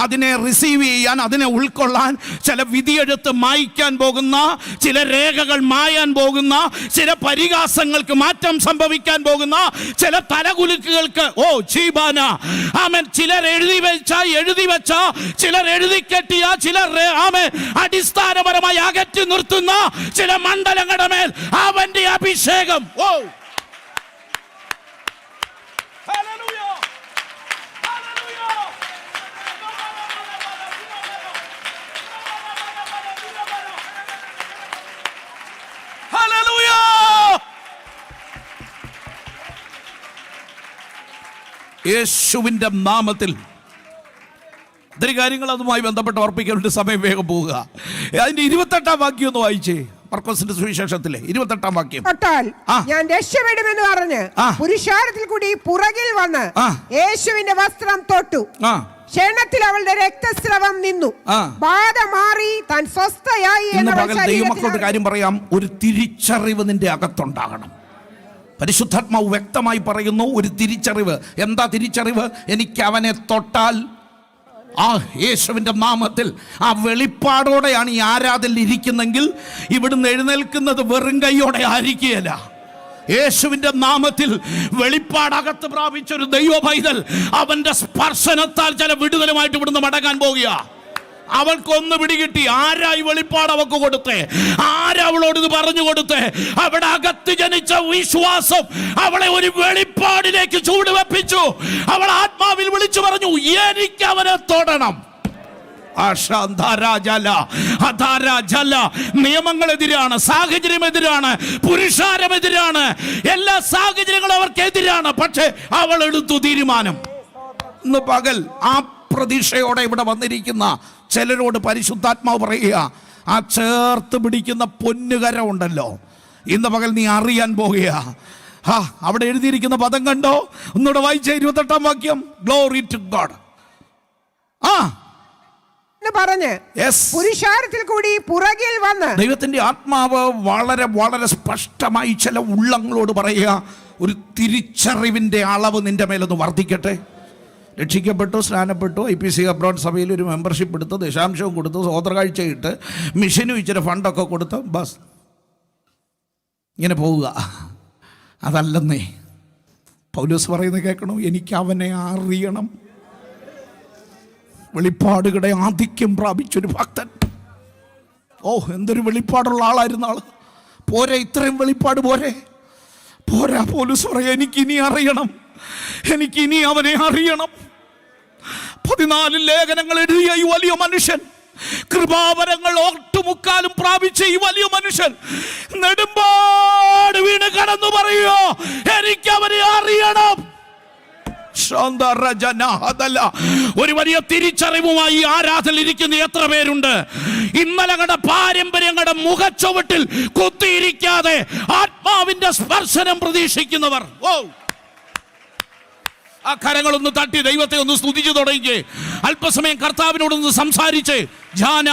അതിനെ റിസീവ് ചെയ്യാൻ, അതിനെ ഉൾക്കൊള്ളാൻ, ചില വിധിയെഴുത്ത് മായ്ക്കാൻ പോകുന്ന, ചില രേഖകൾ മായാൻ പോകുന്ന, ചില പരിഹാസങ്ങൾക്ക് മാറ്റം സംഭവിക്കാൻ പോകുന്ന, ചില തലകുലുക്കുകൾക്ക് ആമേൻ, ചിലർ എഴുതി വെച്ച, ചിലർ എഴുതി കെട്ടിയ, ചിലർ അടിസ്ഥാനപരമായി അകറ്റി നിർത്തുന്ന ചില മണ്ഡലങ്ങളുടെ മേൽ അവന്റെ അഭിഷേകം. യേശുവിൻ്റെ നാമത്തിൽ ഒത്തിരി കാര്യങ്ങൾ അതുമായി ബന്ധപ്പെട്ട് ഓർപ്പിക്കാനുണ്ട്. സമയം വേഗം പോവുക. അതിൻ്റെ 28-ാം വാക്യം ഒന്ന് വായിച്ചേ. മർക്കോസിന്റെ സുവിശേഷത്തിലെ 28-ാം വാക്യം. തൊട്ടാൽ ആ. ഞാൻ രക്ഷപ്പെടുമെന്ന് പറഞ്ഞ് ആ. പുരുഷാരത്തിൽ കൂടി പുറകിൽ വന്ന് ആ. യേശുവിന്റെ വസ്ത്രം തൊട്ടു. ആ ക്ഷണത്തിൽ അവളുടെ രക്തസ്രവം നിന്നു, ആ. ബാധ മാറി, താൻ സ്വസ്ഥയായി ഇന്ന് എന്നവൾ പകൽ ദൈവമക്കളോട് ശരീരത്തിൽ കാര്യം പറയാം. ഒരു തിരിച്ചറിവ് നിന്റെ അകത്തുണ്ടാകണം. പരിശുദ്ധാത്മാവ് വ്യക്തമായി പറയുന്നു, ഒരു തിരിച്ചറിവ്. എന്താ തിരിച്ചറിവ്? എനിക്ക് അവനെ തൊട്ടാൽ ആ യേശുവിൻ്റെ നാമത്തിൽ ആ വെളിപ്പാടോടെയാണ് ഈ ആരാധനയിൽ ഇരിക്കുന്നെങ്കിൽ ഇവിടുന്ന് എഴുന്നേൽക്കുന്നത് വെറും കൈയോടെ ആയിരിക്കുകയല്ല. യേശുവിൻ്റെ നാമത്തിൽ വെളിപ്പാടകത്ത് പ്രാപിച്ചൊരു ദൈവ പൈതൽ അവന്റെ സ്പർശനത്താൽ ചില വിടുതലുമായിട്ട് ഇവിടുന്ന് മടങ്ങാൻ പോകുക. അവൾക്കൊന്ന് പിടികിട്ടി. ആരായി വെളിപ്പാട് അവൾക്ക് കൊടുത്തേ? ആരവളോട് ഇത് പറഞ്ഞു കൊടുത്തേ? അവിടെ അകത്ത് ജനിച്ച വിശ്വാസം അവളെ ഒരു വെളിപ്പാടിലേക്ക് ചൂടുവെപ്പിച്ചു. അവൾ ആത്മാവിൽ വിളിച്ചു പറഞ്ഞു, എനിക്ക് അവനെ തൊടണം. നിയമങ്ങളെതിരാണ്, സാഹചര്യമെതിരാണ്, പുരുഷാരമെതിരാണ്, എല്ലാ സാഹചര്യങ്ങളും അവർക്കെതിരാണ്. പക്ഷെ അവൾ എടുത്തു തീരുമാനം. ഇന്ന് പകൽ ആ പ്രതീക്ഷയോടെ ഇവിടെ വന്നിരിക്കുന്ന ചിലരോട് പരിശുദ്ധാത്മാവ് പറയുക, ആ ചേർത്ത് പിടിക്കുന്ന പൊന്നുകര ഉണ്ടല്ലോ, ഇന്ന് പകൽ നീ അറിയാൻ പോകുക. അവിടെ എഴുതിയിരിക്കുന്ന പദം കണ്ടോ? ഒന്നുകൂടെ വായിച്ച 28-ാം വാക്യം. Glory to God. പറഞ്ഞ് പുരുഷാരത്തിൽ കൂടി പുറകിൽ വന്ന് ദൈവത്തിന്റെ ആത്മാവ് വളരെ വളരെ സ്പഷ്ടമായി ചില ഉള്ളങ്ങളോട് പറയുക, ഒരു തിരിച്ചറിവിന്റെ അളവ് നിന്റെ മേലൊന്ന് വർദ്ധിക്കട്ടെ. രക്ഷിക്കപ്പെട്ടു, സ്നാനപ്പെട്ടു, IPC അബ്രോഡ് സഭയിൽ ഒരു മെമ്പർഷിപ്പ് എടുത്ത്, ദശാംശവും കൊടുത്ത്, സ്വോത്രകാഴ്ച ഇട്ട്, മിഷനും ഇച്ചിരി ഫണ്ടൊക്കെ കൊടുത്ത് ബസ് ഇങ്ങനെ പോവുക. അതല്ലെന്നേ പൗലോസ് പറയുന്നത് കേൾക്കണോ? എനിക്ക് അവനെ അറിയണം. വെളിപ്പാടുകളുടെ ആധിക്യം പ്രാപിച്ചൊരു ഭക്തൻ. എന്തൊരു വെളിപ്പാടുള്ള ആളായിരുന്ന ആള്. പോരെ, ഇത്രയും വെളിപ്പാട് പോരെ? പോരാ. പൗലോസ് പറയാ, എനിക്കിനി അറിയണം, എനിക്കിനി അവനെ അറിയണം. 14 ലേഖനങ്ങൾ എഴുതിയ ഈ വലിയ മനുഷ്യൻ, കൃപാവരങ്ങൾ ഒട്ടുമുക്കാലും പ്രാപിച്ച ഈ വലിയ മനുഷ്യൻ നെടുമ്പാട് വീണ് കടന്നു പറയുക, എനിക്ക് അവനെ അറിയണം. ഒരു വലിയ തിരിച്ചറിവുമായി ആരാധനയിൽ ഇരിക്കുന്ന എത്ര പേരുണ്ട്? ഇന്നലകളുടെ പാരമ്പര്യങ്ങളുടെ മുഖച്ചുവട്ടിൽ കുത്തിയിരിക്കാതെ ആത്മാവിന്റെ സ്പർശനം പ്രതീക്ഷിക്കുന്നവർ. ആ കരങ്ങളൊന്ന് തട്ടി ദൈവത്തെ ഒന്ന് സ്തുതിച്ചു തുടങ്ങി. അല്പസമയം കർത്താവിനോടൊന്ന് സംസാരിച്ച് ധ്യാന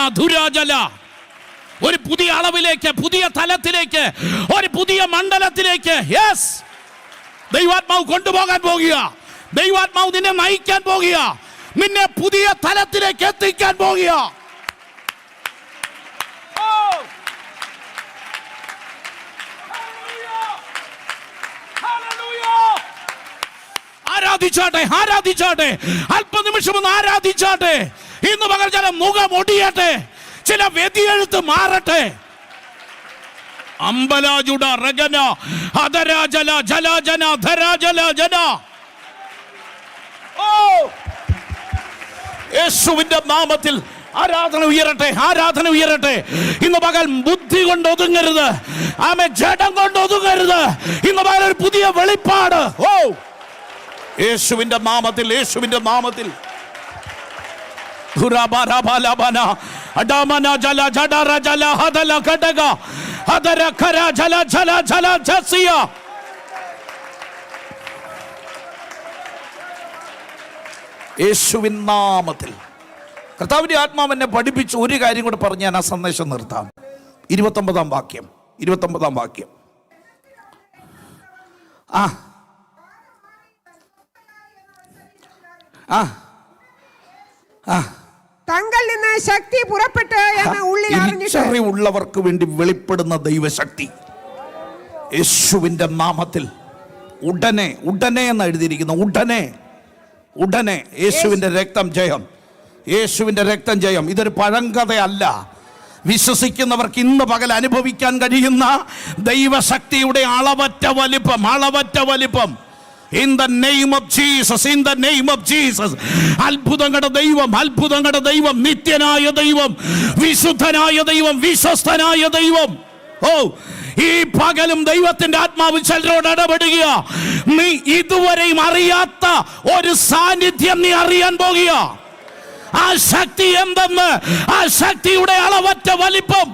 ഒരു പുതിയ അളവിലേക്ക്, പുതിയ തലത്തിലേക്ക്, ഒരു പുതിയ മണ്ഡലത്തിലേക്ക് ദൈവാത്മാവ് കൊണ്ടുപോകാൻ പോകുക. ദൈവാത്മാവ് നിന്നെ നയിക്കാൻ പോകുക, നിന്നെ പുതിയ തലത്തിലേക്ക് എത്തിക്കാൻ പോകുക. ആരാധിച്ചാട്ടെ, ആരാധിച്ചാട്ടെ, അല്പനിമിഷം ഒന്ന് ആരാധിച്ചാട്ടെ. ഇന്ന് പകൽ ചില മുഖം ഒടിയട്ടെ, ചില വ്യതിയെഴുത്ത് മാറട്ടെ. അമ്പലാജുട റഗന ഹദരാജല ജലാജന ധരാജല ജന. യേശുവിന്റെ നാമത്തിൽ ആരാധന ഉയരട്ടെ, ആരാധന ഉയരട്ടെ. ഇന്ന് പകൽ ബുദ്ധി കൊണ്ട് ഒതുങ്ങരുത്, ജഡം കൊണ്ട് ഒതുങ്ങരുത്. ഇന്ന് പകൽ ഒരു പുതിയ വെളിപ്പാട്. യേശുവിന്റെ നാമത്തിൽ, യേശുവിന്റെ നാമത്തിൽ. യേശുവിൻ നാമത്തിൽ. കർത്താവിന്റെ ആത്മാവ് എന്നെ പഠിപ്പിച്ച് ഒരു കാര്യം കൂടെ പറഞ്ഞ് ഞാൻ ആ സന്ദേശം നിർത്താം. 29-ാം വാക്യം. 29-ാം വാക്യം. തങ്കിൽ നിന്ന് ശക്തി പുറപ്പെട്ട് എന്ന് ഉള്ളിൽ അറിഞ്ഞിട്ടുള്ളവർക്ക് വേണ്ടി വെളിപ്പെടുന്ന ദൈവശക്തി യേശുവിന്റെ നാമത്തിൽ. ഉടനെ, ഉടനെ എന്ന് എഴുതിയിരിക്കുന്നു. ഉടനെ, ഉടനെ യേശുവിന്റെ രക്തം ജയം, യേശുവിന്റെ രക്തം ജയം. ഇതൊരു പഴങ്കഥയല്ല. വിശ്വസിക്കുന്നവർക്ക് ഇന്ന് പകൽ അനുഭവിക്കാൻ കഴിയുന്ന ദൈവശക്തിയുടെ അളവറ്റ വലിപ്പം, അളവറ്റ വലിപ്പം. In the name of Jesus, in the name of Jesus. അത്ഭുതങ്ങളുടെ ദൈവം, അത്ഭുതങ്ങളുടെ ദൈവം, നിത്യനായ ദൈവം, വിശുദ്ധനായ ദൈവം, വിശ്വസ്തനായ ദൈവം. ഈ പകലും ദൈവത്തിന്റെ ആത്മാവ് ചിലരോട് ഇടപെടുക. നീ ഇതുവരെയും അറിയാത്ത ഒരു സാന്നിധ്യം നീ അറിയാൻ പോകുക. ആ ശക്തി എന്തെന്ന്, ആ ശക്തിയുടെ അളവറ്റ വലിപ്പം.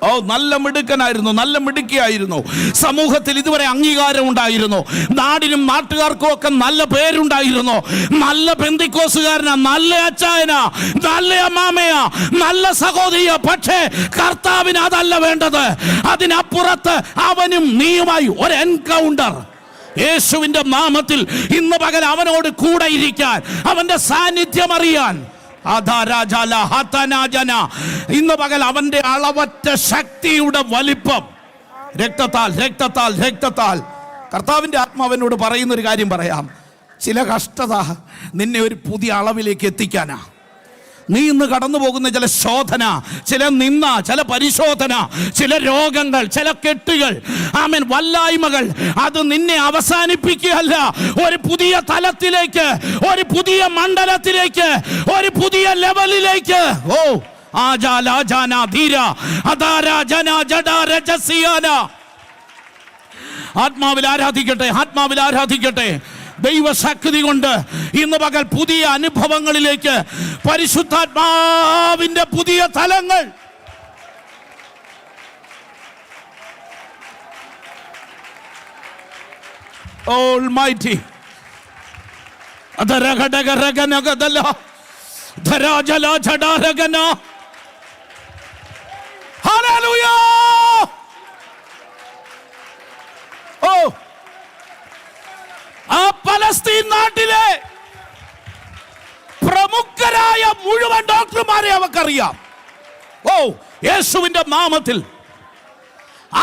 ഓ, നല്ല മിടുക്കനായിരുന്നു, നല്ല മിടുക്കിയായിരുന്നു. സമൂഹത്തിൽ ഇതുവരെ അംഗീകാരം ഉണ്ടായിരുന്നു. നാടിനും നാട്ടുകാർക്കും ഒക്കെ നല്ല പേരുണ്ടായിരുന്നു. നല്ല പെന്തിക്കോസുകാരനാ, നല്ല അച്ചായനാ, നല്ല അമ്മാമയാ, നല്ല സഹോദരിയാ. പക്ഷേ കർത്താവിന് അതല്ല വേണ്ടത്. അതിനപ്പുറത്ത് അവനും നീയുമായി ഒരു എൻകൗണ്ടർ. യേശുവിന്റെ നാമത്തിൽ ഇന്ന് പകൽ അവനോട് കൂടെ ഇരിക്കാൻ, അവന്റെ സാന്നിധ്യം അറിയാൻ, ഇന്ന് പകൽ അവന്റെ അളവറ്റ ശക്തിയുടെ വലിപ്പം രക്തത്താൽ കർത്താവിന്റെ ആത്മാവിനോട് പറയുന്ന ഒരു കാര്യം പറയാം. ചില കഷ്ടത നിന്നെ ഒരു പുതിയ അളവിലേക്ക് എത്തിക്കാനാ. നീ ഇന്ന് കടന്നു പോകുന്ന ചില ശോധന, ചില നിന്ന, ചില പരിശോധന, ചില രോഗങ്ങൾ, ചില കെട്ടുകൾ, ആമേൻ, വല്ലായ്മകൾ, അത് നിന്നെ അവസാനിപ്പിക്കുകയല്ല, ഒരു പുതിയ തലത്തിലേക്ക്, ഒരു പുതിയ മണ്ഡലത്തിലേക്ക്, ഒരു പുതിയ ലെവലിലേക്ക്. ഓ, ആത്മാവിൽ ആരാധിക്കട്ടെ, ആത്മാവിൽ ആരാധിക്കട്ടെ. ദൈവശക്തി കൊണ്ട് ഇന്ന് പകൽ പുതിയ അനുഭവങ്ങളിലേക്ക്, പരിശുദ്ധാത്മാവിന്റെ പുതിയ തലങ്ങൾ. Almighty. Hallelujah. Oh, ആ പലസ്തീൻ നാട്ടിലെ പ്രമുഖരായ മുഴുവൻ ഡോക്ടർമാരെ അവർക്കറിയാം. ഓ, യേശുവിന്റെ നാമത്തിൽ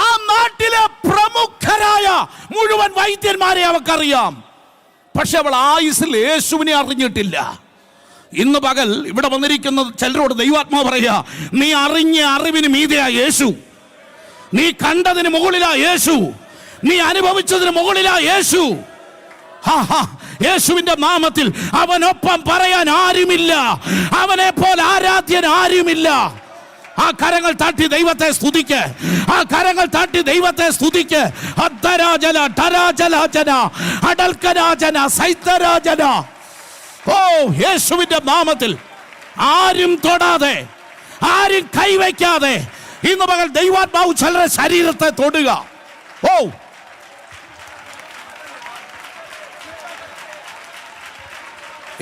ആ നാട്ടിലെ പ്രമുഖരായ മുഴുവൻ വൈദ്യന്മാരെ അവർക്കറിയാം. പക്ഷെ അവൾ ആയുസിൽ യേശുവിനെ അറിഞ്ഞിട്ടില്ല. ഇന്ന് പകൽ ഇവിടെ വന്നിരിക്കുന്ന ചിലരോട് ദൈവാത്മാവ് പറയാ, നീ അറിഞ്ഞ അറിവിന് മീതെയാ യേശു. നീ കണ്ടതിന് മുകളിലാ യേശു. നീ അനുഭവിച്ചതിന് മുകളിലാ യേശു. യേശുവിന്റെ നാമത്തിൽ അവനൊപ്പം പറയാൻ ആരുമില്ല. അവനെ പോലെ ആരാധ്യൻ ആരുമില്ല. ആ കരങ്ങൾ തട്ടി ദൈവത്തെ സ്തുതിക്ക്. ആ കരങ്ങൾ തട്ടി ദൈവത്തെ സ്തുതിക്ക്. അദ്ദരാജന ധരാജലാജന അടൽക്കരാജന സൈത്തരാജന. ഓ, യേശുവിന്റെ നാമത്തിൽ ആരും തൊടാതെ, ആരും കൈവയ്ക്കാതെ ഇന്ന് പകൽ ദൈവാത്മാവ് ചിലരെ ശരീരത്തെ തൊടുക. ഓ,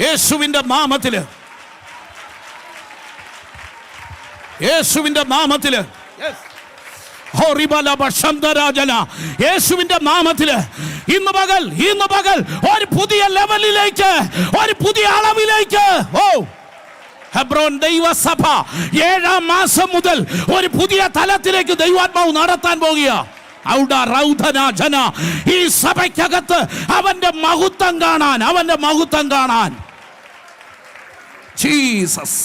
യേശുവിന്റെ നാമത്തില്, യേശുവിന്റെ നാമത്തില്, യേശുവിന്റെ നാമത്തില് ഇന്ന് പകൽ ഒരു പുതിയ ലെവലിലേക്ക്, ഒരു പുതിയ അളവിലേക്ക്. ഓ, ഹെബ്രോൻ ദൈവസഭ 7-ാം മാസം മുതൽ ഒരു പുതിയ തലത്തിലേക്ക് ദൈവാത്മാവ് നടത്താൻ പോകുക. ഈ സഭയ്ക്കകത്ത് അവന്റെ മഹത്വം കാണാൻ, അവന്റെ മഹത്വം കാണാൻ. ജീസസ്.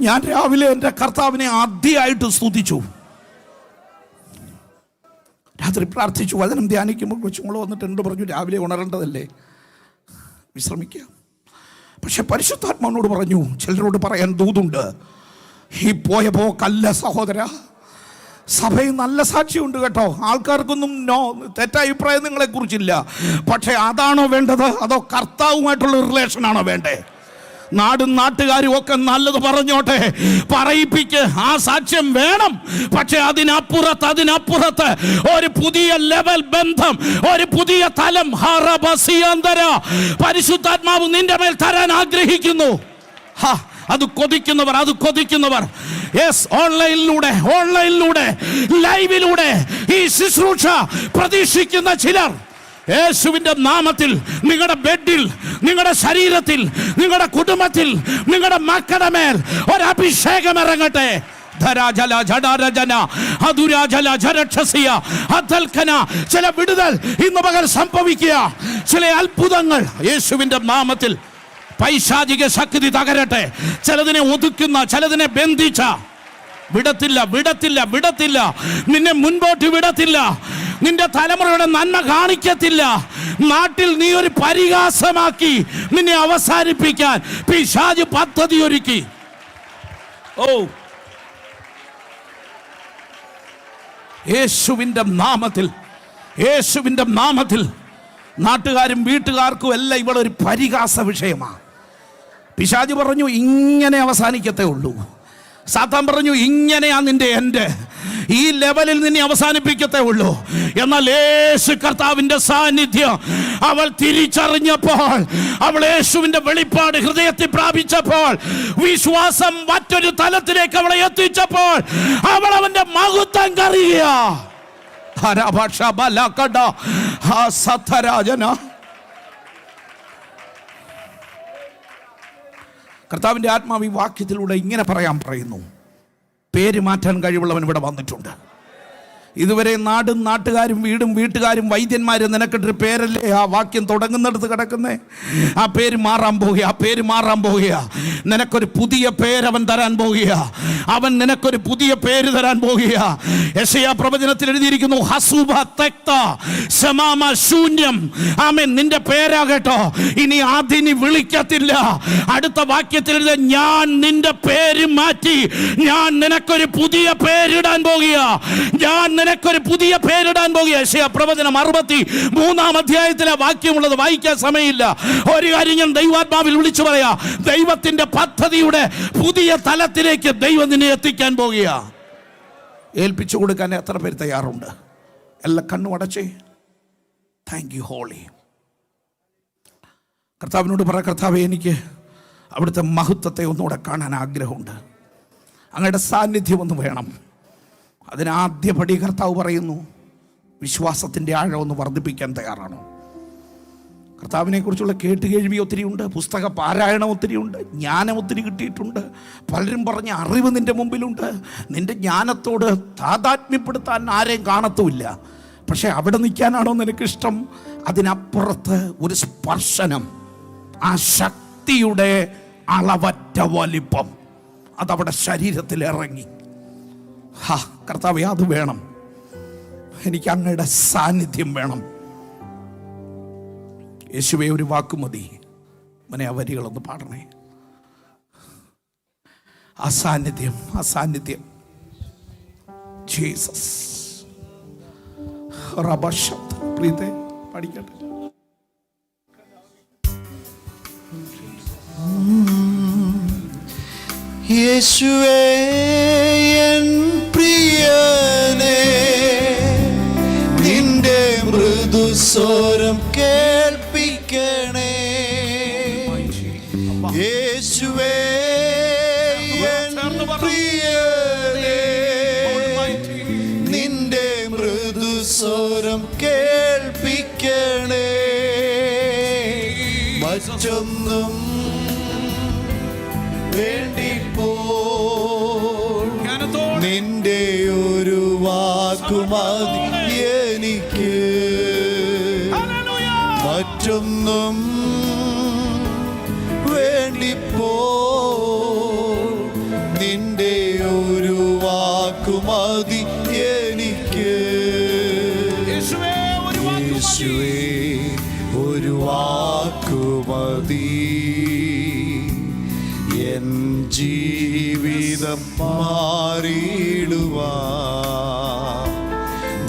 ഞാൻ രാവിലെ എൻ്റെ കർത്താവിനെ ആദ്യമായിട്ട് സ്തുതിച്ചു. രാത്രി പ്രാർത്ഥിച്ചു, വചനം ധ്യാനിക്കുമ്പോൾ കൊച്ചുങ്ങൾ വന്നിട്ടുണ്ട്, പറഞ്ഞു രാവിലെ ഉണരേണ്ടതല്ലേ, വിശ്രമിക്കുക. പക്ഷെ പരിശുദ്ധാത്മാവിനോട് പറഞ്ഞു, ചിലരോട് പറയാൻ ദൂതുണ്ട്. ഈ പോയ പോക്കല്ല സഹോദര. സഭയിൽ നല്ല സാക്ഷിയുണ്ട് കേട്ടോ. ആൾക്കാർക്കൊന്നും തെറ്റായ അഭിപ്രായം നിങ്ങളെ കുറിച്ചില്ല. പക്ഷെ അതാണോ വേണ്ടത്, അതോ കർത്താവുമായിട്ടുള്ള റിലേഷനാണോ വേണ്ടേ? നാടും നാട്ടുകാരും ഒക്കെ നല്ലത് പറഞ്ഞോട്ടെ, പറയിപ്പിക്ക്, ആ സാക്ഷ്യം വേണം. പക്ഷെ അതിനപ്പുറത്ത് ഒരു പുതിയ ലെവൽ ബന്ധം, ഒരു പുതിയ തലം പരിശുദ്ധാത്മാവ് നിന്റെ മേൽ തരാൻ ആഗ്രഹിക്കുന്നു. അത് കൊതിക്കുന്നവർ യെസ്, ഓൺലൈനിലൂടെ ലൈവിലൂടെ ഈ ശുശ്രൂഷ പ്രതീക്ഷിക്കുന്ന ചിലർ, യേശുവിന്റെ നാമത്തിൽ നിങ്ങളുടെ ബെഡിൽ, നിങ്ങളുടെ ശരീരത്തിൽ, നിങ്ങളുടെ കുടുംബത്തിൽ, നിങ്ങളുടെ മക്കളുടെ മേൽ ഒരു അഭിഷേകം ഇറങ്ങട്ടെ. ചില വിടുതൽ ഇന്ന് പകൽ സംഭവിക്കുക, ചില അത്ഭുതങ്ങൾ യേശുവിന്റെ നാമത്തിൽ. പൈശാചിക ശക്തി തകരട്ടെ. ചിലതിനെ ഒതുക്കുന്ന, ചിലതിനെ ബന്ധിച്ച വിടത്തില്ല. നിന്നെ മുൻപോട്ട് വിടത്തില്ല. നിന്റെ തലമുറയുടെ നന്മ കാണിക്കത്തില്ല. നാട്ടിൽ നീ ഒരു പരിഹാസമാക്കി നിന്നെ അവസാനിപ്പിക്കാൻ പിശാച് പദ്ധതി ഒരുക്കി. ഓ, യേശുവിന്റെ നാമത്തിൽ നാട്ടുകാരും വീട്ടുകാർക്കും എല്ലാം ഇവിടെ ഒരു പരിഹാസ വിഷയമാണ്. പിശാച് പറഞ്ഞു, ഇങ്ങനെ അവസാനിക്കത്തേ ഉള്ളൂ. സാത്താൻ പറഞ്ഞു, ഇങ്ങനെയാ നിന്റെ എൻ്റെ, ഈ ലെവലിൽ നിന്നെ അവസാനിപ്പിക്കത്തേ ഉള്ളൂ. എന്നാൽ യേശു കർത്താവിന്റെ സാന്നിധ്യം അവൾ തിരിച്ചറിഞ്ഞപ്പോൾ, അവൾ യേശുവിന്റെ വെളിപ്പാട് ഹൃദയത്തിൽ പ്രാപിച്ചപ്പോൾ, വിശ്വാസം മറ്റൊരു തലത്തിലേക്ക് അവളെ എത്തിച്ചപ്പോൾ, അവൾ അവന്റെ മഹത്വം കറിയ കർത്താവിന്റെ ആത്മാവ് ഈ വാക്യത്തിലൂടെ ഇങ്ങനെ പറയുന്നു, പേര് മാറ്റാൻ കഴിവുള്ളവൻ ഇവിടെ വന്നിട്ടുണ്ട്. ഇതുവരെ നാടും നാട്ടുകാരും വീടും വീട്ടുകാരും വൈദ്യന്മാരും നിനക്കിട്ടൊരു പേരല്ലേ ആ വാക്യം തുടങ്ങുന്നിടത്ത് കിടക്കുന്നേ. ആ പേര് മാറാൻ പോകുക, ആ പേര് മാറാൻ പോകുക. നിനക്കൊരു പുതിയ പേരവൻ തരാൻ പോകുക. അവൻ നിനക്കൊരു പുതിയ പേര് തരാൻ പോകുക. യെശയ്യാ പ്രവചനത്തിൽ എഴുതിയിരിക്കുന്നു, ഹസുബ തെക്ത ശമാമ ശൂന്യം. ആമേൻ. നിന്റെ പേരാകട്ടോ ഇനി അതിനി വിളിക്കത്തില്ല. അടുത്ത വാക്യത്തിൽ എഴുതിയ, ഞാൻ നിന്റെ പേര് മാറ്റി ഞാൻ നിനക്കൊരു പുതിയ പേരിടാൻ പോകുക. ഞാൻ നിനക്കൊരു പുതിയ പേരിടാൻ പോകുക. യെശയ്യാ പ്രവചനം 63 അധ്യായത്തിലെ വാക്യമുള്ളത് വായിക്കാൻ സമയമില്ല. ഒരു കാര്യം ഞാൻ ദൈവാത്മാവിൽ വിളിച്ചു പറയാ, ദൈവത്തിന്റെ പദ്ധതിയുടെ പുതിയ തലത്തിലേക്ക് ദൈവം നിന്നെ എത്തിക്കാൻ പോകുക. ഏൽപ്പിച്ചു കൊടുക്കാൻ എത്ര പേര് തയ്യാറുണ്ട്? എല്ലാം കണ്ണു അടച്ചേ. Thank you holy. കർത്താവിനോട് പറ, കർത്താവേ, എനിക്ക് അവിടുത്തെ മഹത്വത്തെ ഒന്നുകൂടെ കാണാൻ ആഗ്രഹമുണ്ട്. അങ്ങയുടെ സാന്നിധ്യം ഒന്ന് വേണം. അതിനാദ്യപടി കർത്താവ് പറയുന്നു, വിശ്വാസത്തിൻ്റെ ആഴം ഒന്ന് വർദ്ധിപ്പിക്കാൻ തയ്യാറാണോ? കർത്താവിനെ കുറിച്ചുള്ള കേട്ടുകേഴ്വി ഒത്തിരിയുണ്ട്, പുസ്തക പാരായണം ഒത്തിരിയുണ്ട്, ജ്ഞാനം ഒത്തിരി കിട്ടിയിട്ടുണ്ട്. പലരും പറഞ്ഞ അറിവ് നിൻ്റെ മുമ്പിലുണ്ട്. നിൻ്റെ ജ്ഞാനത്തോട് താതാത്മ്യപ്പെടുത്താൻ ആരെയും കാണത്തുമില്ല. പക്ഷെ അവിടെ നിൽക്കാനാണോ നിനക്കിഷ്ടം? അതിനപ്പുറത്ത് ഒരു സ്പർശനം, ആ ശക്തിയുടെ അളവറ്റ വലിപ്പം അതവിടെ ശരീരത്തിൽ ഇറങ്ങി. കർത്താവേ, അത് വേണം. എനിക്ക് അങ്ങയുടെ സാന്നിധ്യം വേണം. യേശുവേ, ഒരു വാക്കുമതി. മനെ ആ വരികളൊന്ന് പാടണേ. അസാന്നിധ്യം, അസാന്നിധ്യം. ജീസസ്. പ്രീതേ പഠിക്കട്ടെ. യേശുവേ എൻ പ്രിയനേ, നിന്റെ മൃദുസ്വരം കേൾപ്പിക്കണേ. യേശുവേ എൻ പ്രിയനേ, നിന്റെ മൃദുസ്വരം കേൾപ്പിക്കണേ. മറ്റൊന്നും നിന്റെ ഒരു വാക്കുമതി എനിക്ക്, മറ്റൊന്നും വേണ്ടിപ്പോ. നിന്റെ ഒരു വാക്കുമതി എനിക്ക്. യേശുവേ ഒരു വാക്കുമതി എൻ ജീവിതം മാറിയിടുവാൻ.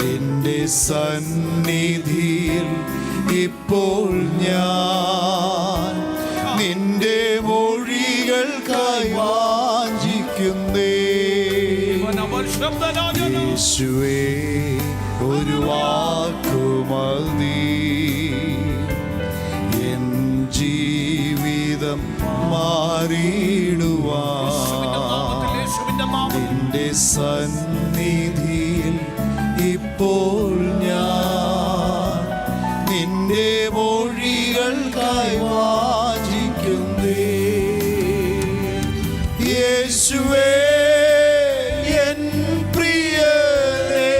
നിന്റെ സന്നിധിയിൽ ഇപ്പോൾ ഞാൻ നിന്റെ മൊഴികൾക്കായി വാഞ്ചിക്കുന്നേ. യേശുവേ ഒരു വാക്കുമതി എൻ ജീവിതം മാറിയിടുവാൻ. നിന്റെ സന്നിധിയിൽ ഇപ്പോൾ ഞാൻ നിന്റെ മൊഴികൾക്കായി വാഞ്ചിക്കുന്നേ. യേശുവേ എൻ പ്രിയനേ,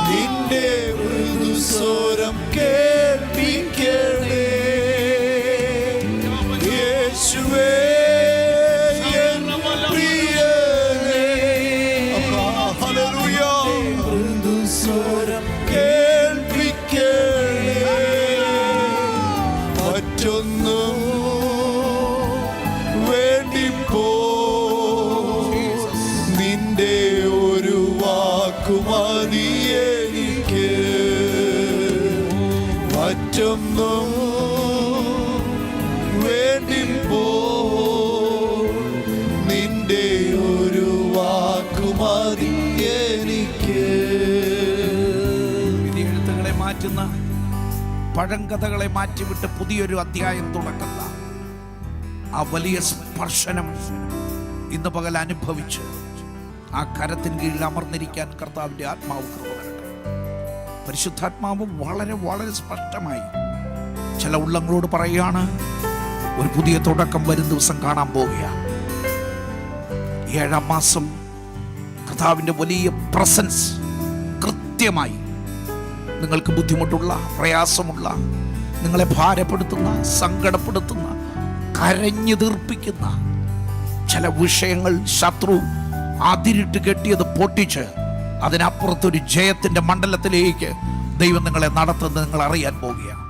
നിന്റെ മൃദുസ്വരം കേൾപ്പിക്കണേ. യേശുവേ എൻ പ്രിയനേ, ഹല്ലേലൂയ, മൃദുസ്വരം കേൾപ്പിക്കണേ. മറ്റൊന്നും വേണ്ടിപ്പോ. നിന്റെ ഒരു വാക്കുമതി എനിക്ക്, മറ്റൊന്നും വേണ്ടിപ്പോ. നിന്റെ നിന്റെ ഒരു വാക്കുമതി എനിക്ക്. വിധിയെഴുത്തുകളെ മാറ്റുന്ന, പഴങ്കഥകളെ മാറ്റിവിട്ട് പുതിയൊരു അധ്യായം തുറക്കുന്ന ആ വലിയ സ്പർശനം ഇന്ന് പകൽ അനുഭവിച്ച് ആ കരത്തിന് കീഴിൽ അമർന്നിരിക്കാൻ കർത്താവിൻ്റെ ആത്മാവ് കൃപ തരട്ടെ. പരിശുദ്ധാത്മാവ് വളരെ വളരെ സ്പഷ്ടമായി ചില ഉള്ളങ്ങളോട് പറയുകയാണ്, ഒരു പുതിയ തുടക്കം വരും ദിവസം കാണാൻ പോവുകയാണ്. 7-ാം മാസം കർത്താവിൻ്റെ വലിയ പ്രസൻസ് കൃത്യമായി നിങ്ങൾക്ക് ബുദ്ധിമുട്ടുള്ള, പ്രയാസമുള്ള, നിങ്ങളെ ഭാരപ്പെടുത്തുന്ന, സങ്കടപ്പെടുത്തുന്ന, കരഞ്ഞു തീർപ്പിക്കുന്ന ചില വിഷയങ്ങൾ ശത്രു അതിരിട്ട് കെട്ടിയത് പൊട്ടിച്ച് അതിനപ്പുറത്തൊരു ജയത്തിന്റെ മണ്ഡലത്തിലേക്ക് ദൈവം നിങ്ങളെ നടത്തുന്നത് നിങ്ങൾ അറിയാൻ പോവുകയാണ്.